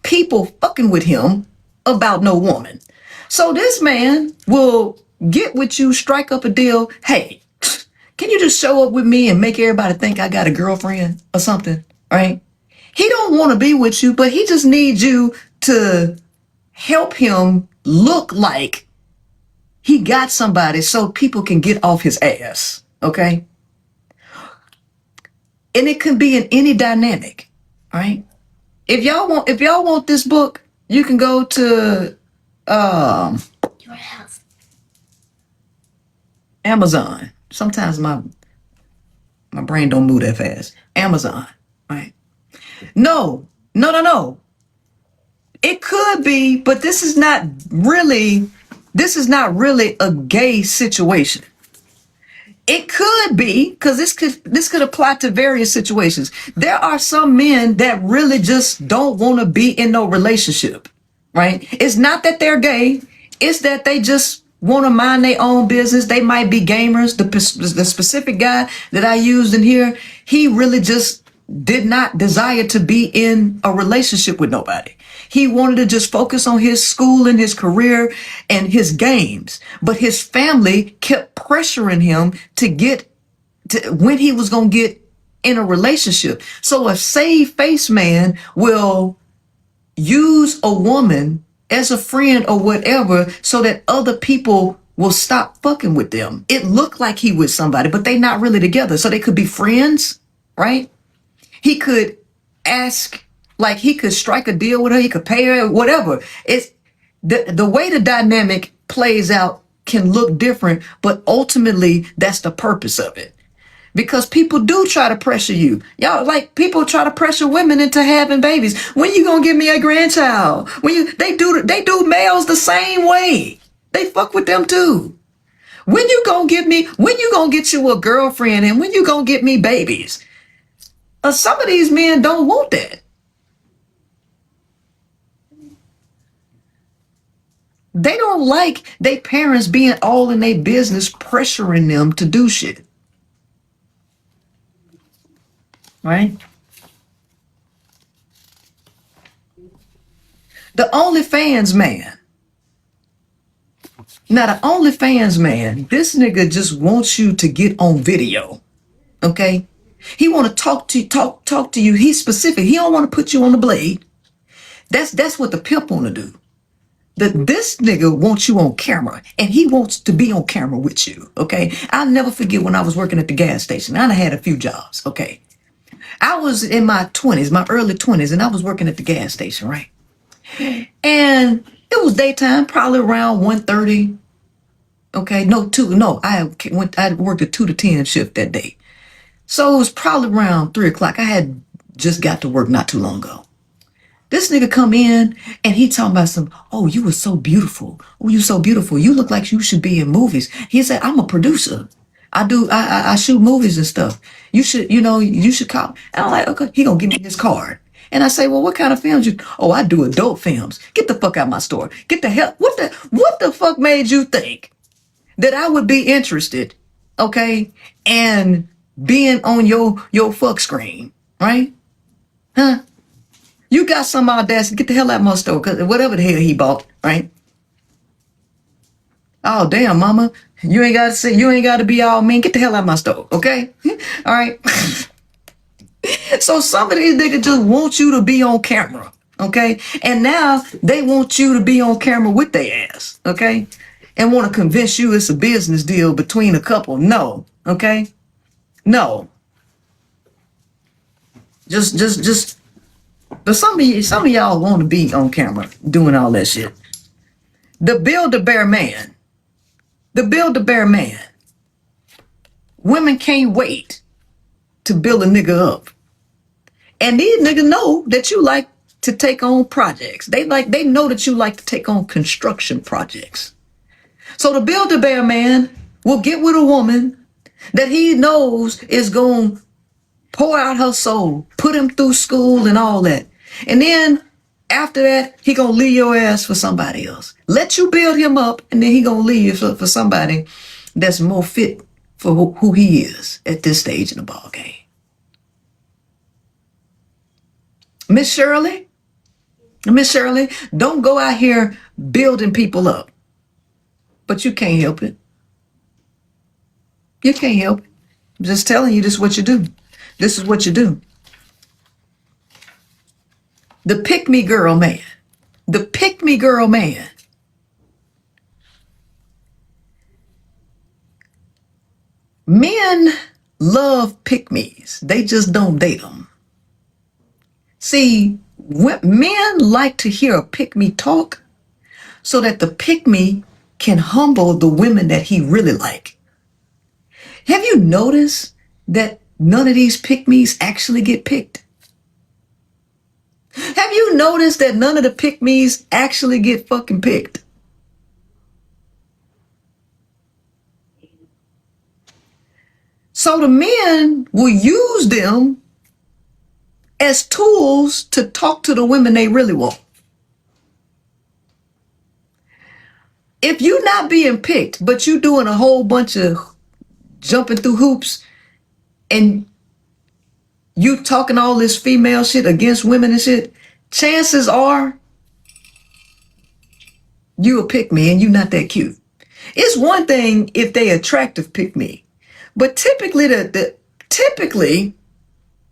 people fucking with him about no woman. So this man will get with you, strike up a deal. Hey, can you just show up with me and make everybody think I got a girlfriend or something, right? He don't want to be with you, but he just needs you to help him look like he got somebody so people can get off his ass, okay? And it can be in any dynamic, right? If y'all want this book, you can go to Your house. Amazon. Sometimes my brain don't move that fast. Amazon, right? No. It could be, but this is not really a gay situation. It could be, because this could apply to various situations. There are some men that really just don't want to be in no relationship, right? It's not that they're gay. It's that they just want to mind their own business. They might be gamers. The specific guy that I used in here, he really just did not desire to be in a relationship with nobody. He wanted to just focus on his school and his career and his games. But his family kept pressuring him to get to when he was going to get in a relationship. So a save face man will use a woman as a friend or whatever so that other people will stop fucking with them. It looked like he with somebody, but they not really together. So they could be friends, right? He could ask, like he could strike a deal with her, he could pay her, whatever. It's the way the dynamic plays out can look different, but ultimately that's the purpose of it. Because people do try to pressure you. Y'all, like people try to pressure women into having babies. When you gonna give me a grandchild? They do males the same way. They fuck with them too. When you gonna get you a girlfriend, and when you gonna get me babies? Some of these men don't want that. They don't like their parents being all in their business, pressuring them to do shit. Right? The OnlyFans man. Now the OnlyFans man, this nigga just wants you to get on video. Okay? He want to talk to you. He's specific. He don't want to put you on the blade. That's what the pimp want to do. This nigga wants you on camera, and he wants to be on camera with you. Okay, I'll never forget when I was working at the gas station. I done had a few jobs. Okay, I was in my 20s, my early 20s, and I was working at the gas station, right? And it was daytime, probably around 1:30. Okay, no, two, no, I worked a 2 to 10 shift that day. So it was probably around 3 o'clock. I had just got to work not too long ago. This nigga come in and he talking about some, oh, you were so beautiful. Oh, you so beautiful. You look like you should be in movies. He said, I'm a producer. I shoot movies and stuff. You should call. And I'm like, okay, he gonna give me his card. And I say, well, what kind of films you? Oh, I do adult films. Get the fuck out of my store. Get the hell. What the fuck made you think that I would be interested, okay, and being on your fuck screen, right? Huh? You got some audacity. Get the hell out of my store, cause whatever the hell he bought, right? Oh damn, mama, you ain't gotta be all mean. Get the hell out of my store, okay? All right. So some of these niggas just want you to be on camera, okay? And now they want you to be on camera with their ass, okay? And want to convince you it's a business deal between a couple. No, okay? No. Just. But some of y'all want to be on camera doing all that shit. The Build-A-Bear man. The Build-A-Bear man. Women can't wait to build a nigga up. And these niggas know that you like to take on projects. They know that you like to take on construction projects. So the Build-A-Bear man will get with a woman that he knows is going to pour out her soul, put him through school and all that. And then after that, he going to leave your ass for somebody else. Let you build him up, and then he going to leave for somebody that's more fit for who he is at this stage in the ball game. Miss Shirley, don't go out here building people up. But you can't help it. You can't help it. I'm just telling you, this is what you do. This is what you do. The pick-me girl man. The pick-me girl man. Men love pick-me's. They just don't date them. See, men like to hear a pick-me talk so that the pick-me can humble the women that he really like. Have you noticed that none of these pick-me's actually get picked? Have you noticed that none of the pick-me's actually get fucking picked? So the men will use them as tools to talk to the women they really want. If you're not being picked, but you doing a whole bunch of jumping through hoops and you talking all this female shit against women and shit, chances are you a pick me and you not that cute. It's one thing if they attractive pick me, but typically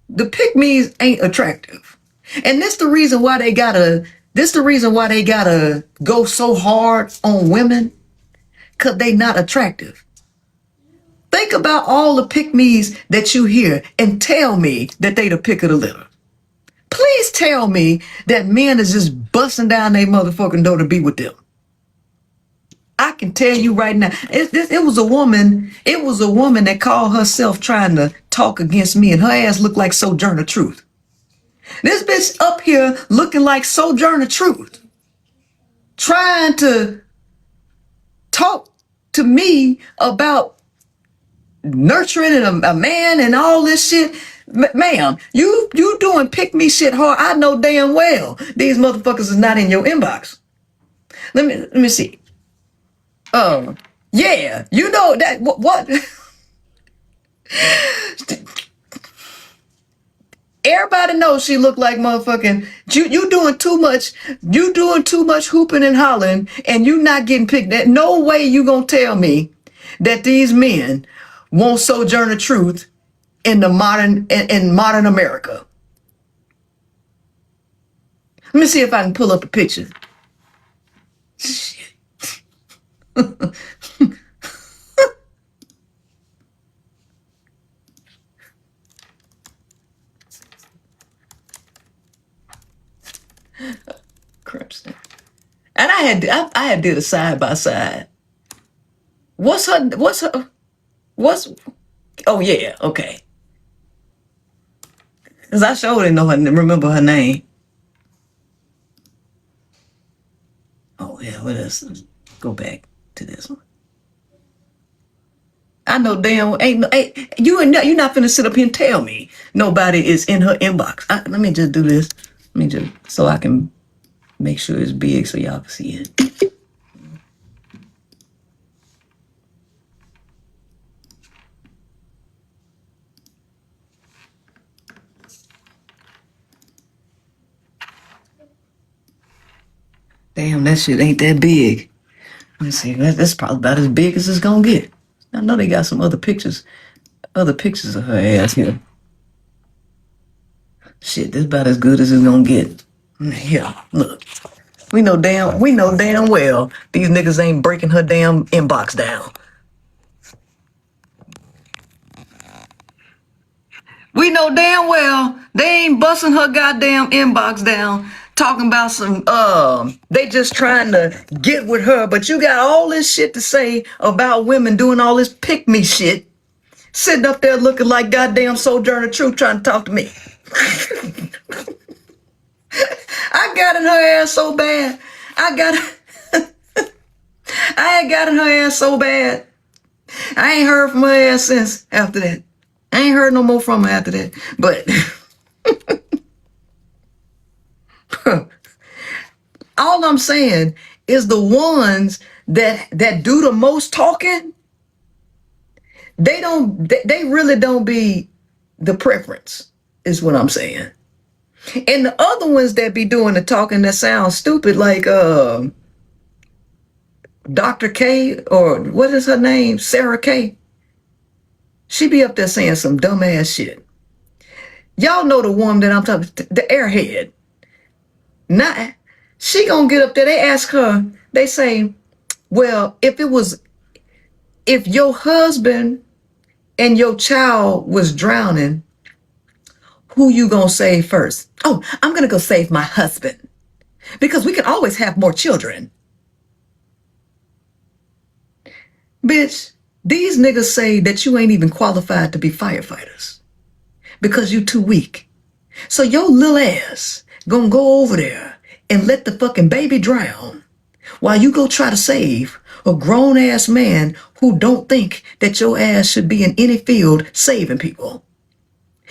the pick me's ain't attractive. And this the reason why they gotta go so hard on women, cause they not attractive. Think about all the pick-me's that you hear and tell me that they the pick of the litter. Please tell me that men is just busting down their motherfucking door to be with them. I can tell you right now, it was a woman that called herself trying to talk against me, and her ass looked like Sojourner Truth. This bitch up here looking like Sojourner Truth, trying to talk to me about nurturing a man and all this shit. Ma'am, you doing pick me shit hard. I know damn well these motherfuckers is not in your inbox. Let me see. Yeah, you know that what everybody knows she look like motherfucking you doing too much hooping and hollering and you not getting picked. That no way you gonna tell me that these men won't Sojourner Truth in the modern America. Let me see if I can pull up a picture. Shit. Crimson. And I had did a side by side. What's oh yeah, okay. Cause I sure didn't know her, remember her name. Oh yeah, what else? Go back to this one. I know damn you're not finna sit up here and tell me nobody is in her inbox. Let me just do this. Let me just so I can make sure it's big so y'all can see it. Damn, that shit ain't that big. Let me see. That's probably about as big as it's gonna get. I know they got some other pictures of her ass here. Shit, this about as good as it's gonna get. Here, look. We know damn well these niggas ain't breaking her damn inbox down. We know damn well they ain't busting her goddamn inbox down talking about some they just trying to get with her, but you got all this shit to say about women doing all this pick me shit, sitting up there looking like goddamn Sojourner Truth trying to talk to me. I got in her ass so bad. I had got in her ass so bad. I ain't heard from her ass since after that. I ain't heard no more from her after that. But all I'm saying is the ones that do the most talking, they really don't be the preference, is what I'm saying. And the other ones that be doing the talking that sound stupid, like Dr. K, or what is her name? Sarah K. She be up there saying some dumbass shit. Y'all know the woman that I'm talking, the airhead. Not, she gonna get up there. They ask her, they say, well, if your husband and your child was drowning, who you gonna save first? Oh, I'm gonna go save my husband because we can always have more children. Bitch, these niggas say that you ain't even qualified to be firefighters because you too weak. So your little ass gonna go over there and let the fucking baby drown while you go try to save a grown ass man who don't think that your ass should be in any field saving people.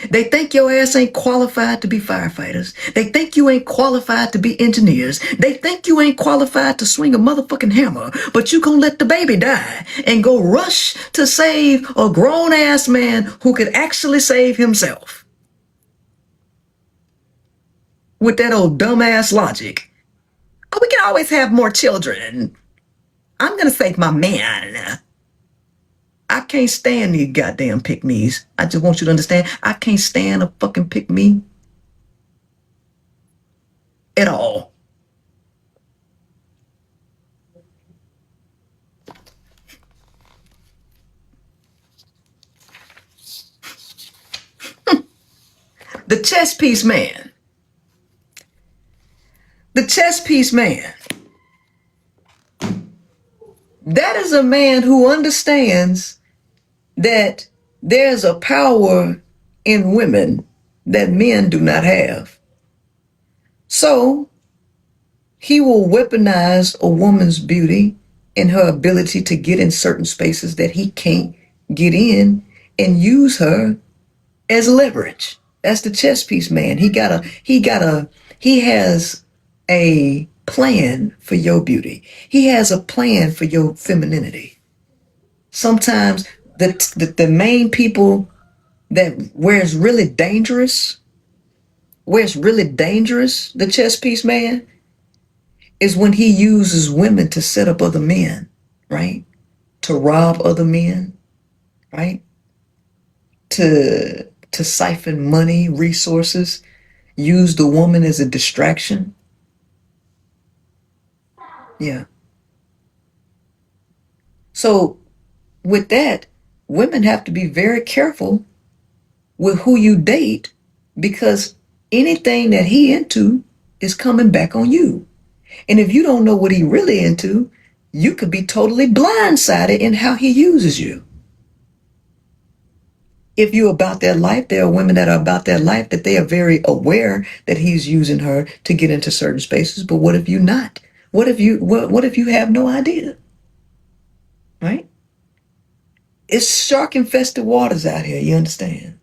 They think your ass ain't qualified to be firefighters. They think you ain't qualified to be engineers. They think you ain't qualified to swing a motherfucking hammer, but you gonna let the baby die and go rush to save a grown ass man who could actually save himself. With that old dumbass logic. Oh, we can always have more children. I'm gonna save my man. I can't stand these goddamn pick-me's. I just want you to understand, I can't stand a fucking pick-me at all. The chess piece man. The chess piece man. That is a man who understands that there's a power in women that men do not have. So he will weaponize a woman's beauty and her ability to get in certain spaces that he can't get in and use her as leverage. That's the chess piece man. He has a plan for your beauty. He has a plan for your femininity. Sometimes the main people where it's really dangerous, the chess piece man, is when he uses women to set up other men, right? To rob other men, right? To siphon money, resources, use the woman as a distraction. Yeah. So with that, women have to be very careful with who you date, because anything that he into is coming back on you. And if you don't know what he really into, you could be totally blindsided in how he uses you. If you're about that life, there are women that are about that life that they are very aware that he's using her to get into certain spaces. But what if you not? What if you have no idea? Right? It's shark infested waters out here, you understand?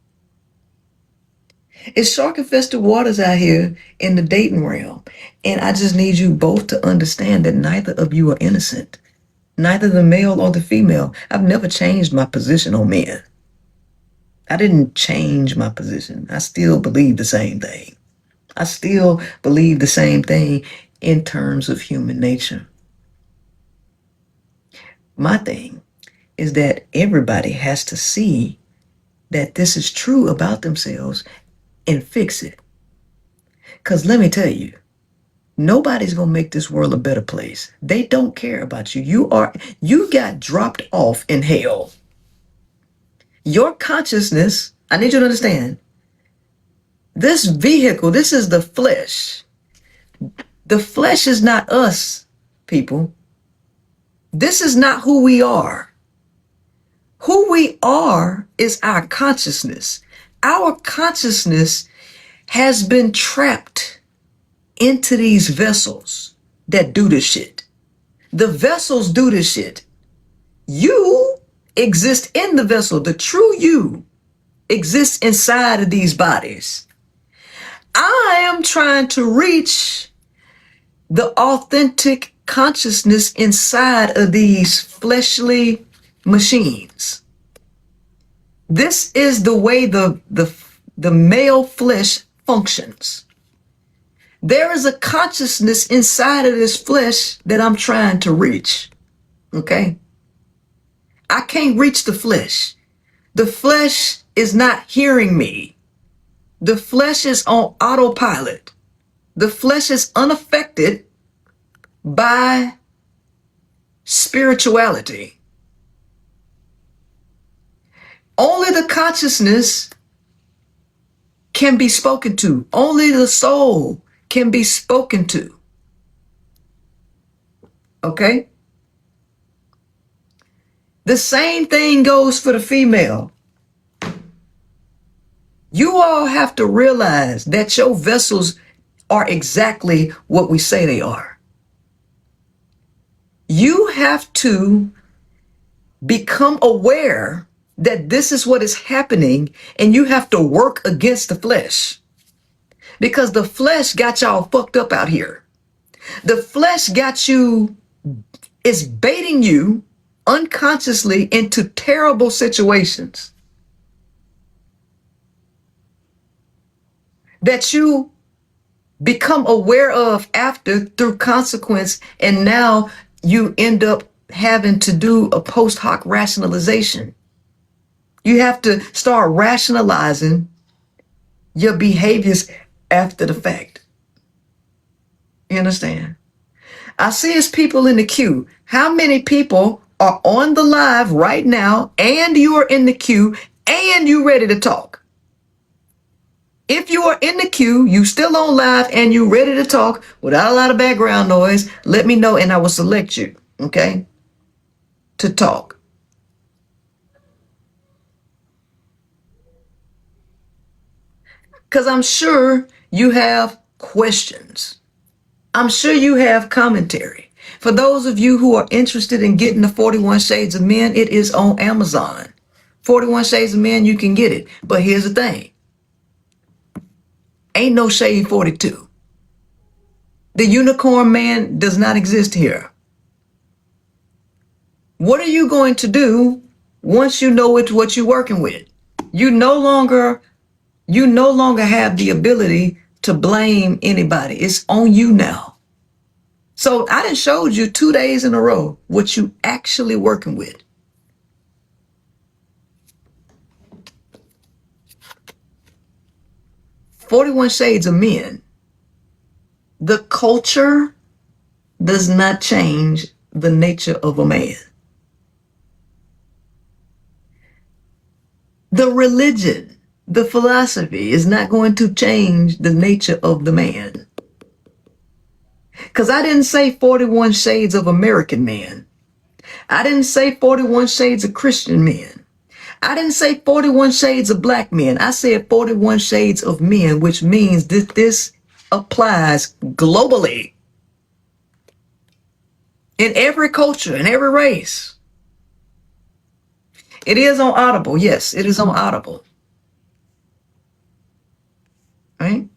It's shark infested waters out here in the dating realm. And I just need you both to understand that neither of you are innocent. Neither the male or the female. I've never changed my position on men. I didn't change my position. I still believe the same thing. I still believe the same thing in terms of human nature. My thing is that everybody has to see that this is true about themselves and fix it. Because let me tell you, nobody's going to make this world a better place. They don't care about you. You got dropped off in hell. Your consciousness, I need you to understand, this vehicle, this is the flesh. The flesh is not us, people. This is not who we are. Who we are is our consciousness. Our consciousness has been trapped into these vessels that do this shit. The vessels do this shit. You exist in the vessel. The true you exists inside of these bodies. I am trying to reach the authentic consciousness inside of these fleshly machines. This is the way the male flesh functions. There is a consciousness inside of this flesh that I'm trying to reach. Okay? I can't reach the flesh. The flesh is not hearing me. The flesh is on autopilot. The flesh is unaffected by spirituality. Only the consciousness can be spoken to. Only the soul can be spoken to. Okay? The same thing goes for the female. You all have to realize that your vessels are exactly what we say they are. You have to become aware that this is what is happening, and you have to work against the flesh, because the flesh got y'all fucked up out here. The flesh got you, is baiting you unconsciously into terrible situations that you become aware of after through consequence, and now you end up having to do a post hoc rationalization. You have to start rationalizing your behaviors after the fact. You understand? I see it's people in the queue. How many people are on the live right now, and you are in the queue, and you ready to talk? If you are in the queue, you still on live, and you ready to talk without a lot of background noise, let me know and I will select you, okay, to talk. Because I'm sure you have questions. I'm sure you have commentary. For those of you who are interested in getting the 41 Shades of Men, it is on Amazon. 41 Shades of Men, you can get it. But here's the thing. Ain't no Shade 42. The unicorn man does not exist here. What are you going to do once you know it's what you're working with? You no longer have the ability to blame anybody. It's on you now. So I done showed you 2 days in a row what you actually working with. "41 Shades of Men." The culture does not change the nature of a man. The religion, the philosophy is not going to change the nature of the man. Because I didn't say 41 shades of American men. I didn't say 41 shades of Christian men. I didn't say 41 shades of black men. I said 41 shades of men, which means that this applies globally in every culture, in every race. It is on Audible. Yes, it is on Audible. Right?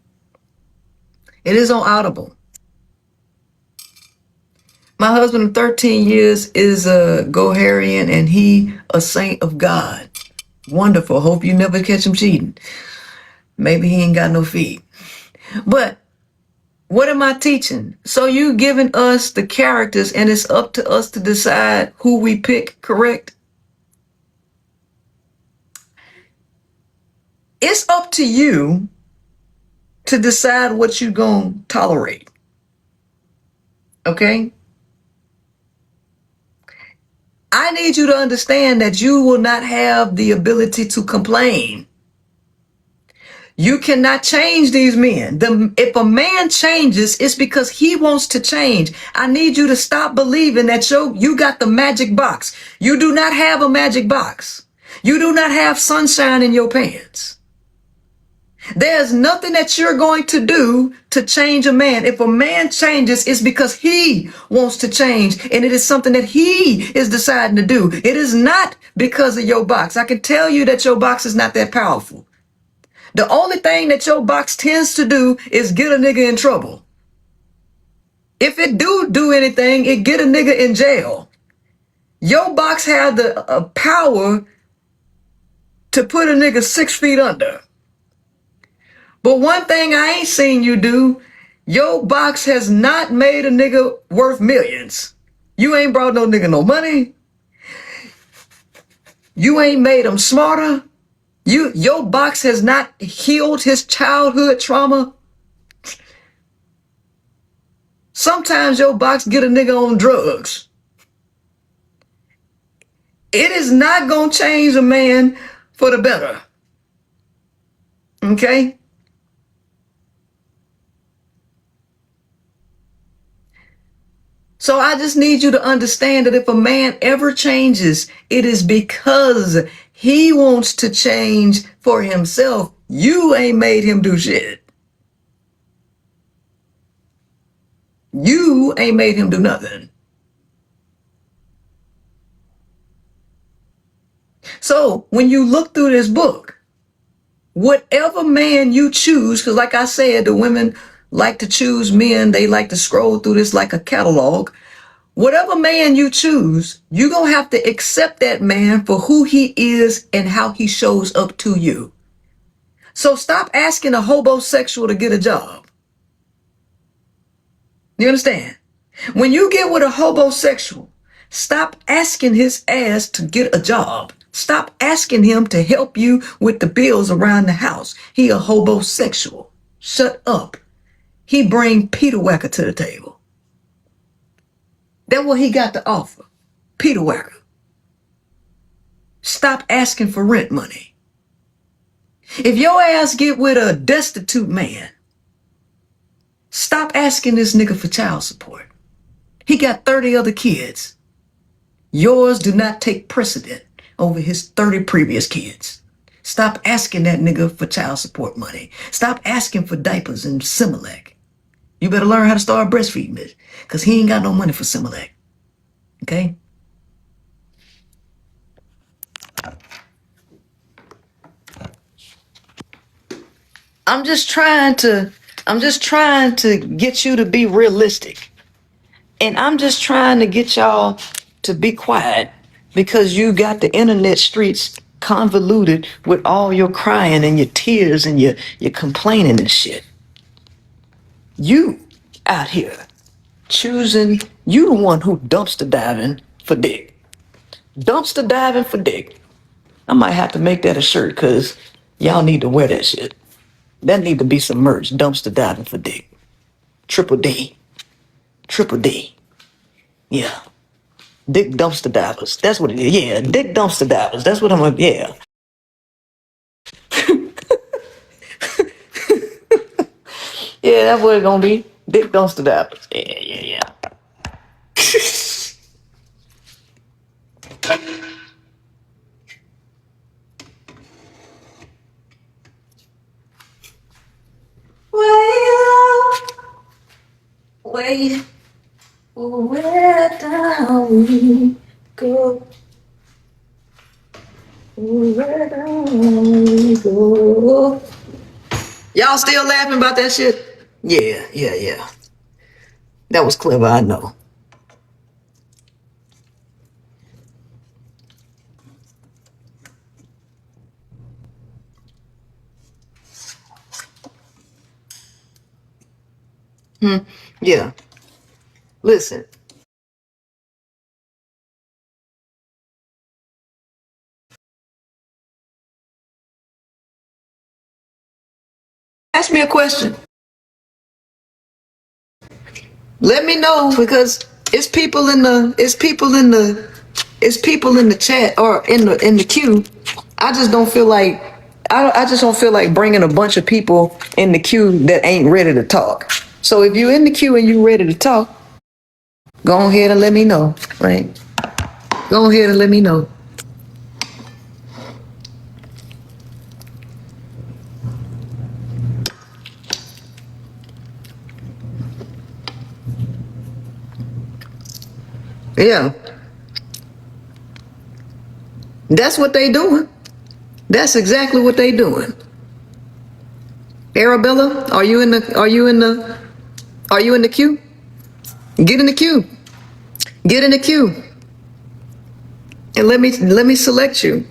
It is on Audible. My husband of 13 years is a Goharian and he a saint of God. Wonderful. Hope you never catch him cheating. Maybe he ain't got no feet. But what am I teaching? So you giving us the characters and it's up to us to decide who we pick, correct? It's up to you to decide what you're going to tolerate. Okay? I need you to understand that you will not have the ability to complain. You cannot change these men. If a man changes, it's because he wants to change. I need you to stop believing that you got the magic box. You do not have a magic box. You do not have sunshine in your pants. There's nothing that you're going to do to change a man. If a man changes, it's because he wants to change, and it is something that he is deciding to do. It is not because of your box. I can tell you that your box is not that powerful. The only thing that your box tends to do is get a nigga in trouble. If it do anything, it get a nigga in jail. Your box has the power to put a nigga 6 feet under. But one thing I ain't seen you do, your box has not made a nigga worth millions. You ain't brought no nigga no money. You ain't made him smarter. Your box has not healed his childhood trauma. Sometimes your box get a nigga on drugs. It is not going to change a man for the better. Okay? So I just need you to understand that if a man ever changes, it is because he wants to change for himself. You ain't made him do shit. You ain't made him do nothing. So when you look through this book, whatever man you choose, because like I said, the women like to choose men, they like to scroll through this like a catalog. Whatever man you choose, you're going to have to accept that man for who he is and how he shows up to you. So stop asking a homosexual to get a job. You understand? When you get with a homosexual, stop asking his ass to get a job. Stop asking him to help you with the bills around the house. He a homosexual. Shut up. He bring Peter Wacker to the table. That's what he got to offer. Peter Wacker. Stop asking for rent money. If your ass get with a destitute man, stop asking this nigga for child support. He got 30 other kids. Yours do not take precedent over his 30 previous kids. Stop asking that nigga for child support money. Stop asking for diapers and Similac. You better learn how to start breastfeeding it, because he ain't got no money for Similac. Okay? I'm just trying to get you to be realistic. And I'm just trying to get y'all to be quiet, because you got the internet streets convoluted with all your crying and your tears and your complaining and shit. You out here choosing, you the one who dumpster diving for dick. Dumpster diving for dick. I might have to make that a shirt, because y'all need to wear that shit. That need to be some merch. Dumpster diving for dick. Triple D. Triple D. Yeah. Dick dumpster divers. That's what it is. Yeah, dick dumpster divers. That's what I'm gonna, yeah. Yeah, that's what it's gonna be. Dick dumpster diapers. Yeah. Wait, where down we go? Where down we go? Y'all still laughing about that shit? Yeah. That was clever, I know. Yeah. Listen. Ask me a question. Let me know because it's people in the chat or in the queue. I just don't feel like bringing a bunch of people in the queue that ain't ready to talk. So if you in the queue and you ready to talk, go ahead and let me know, right? Go ahead and let me know. Yeah. That's what they doing. That's exactly what they doing. Arabella, are you in the queue? Get in the queue. Get in the queue. And let me select you.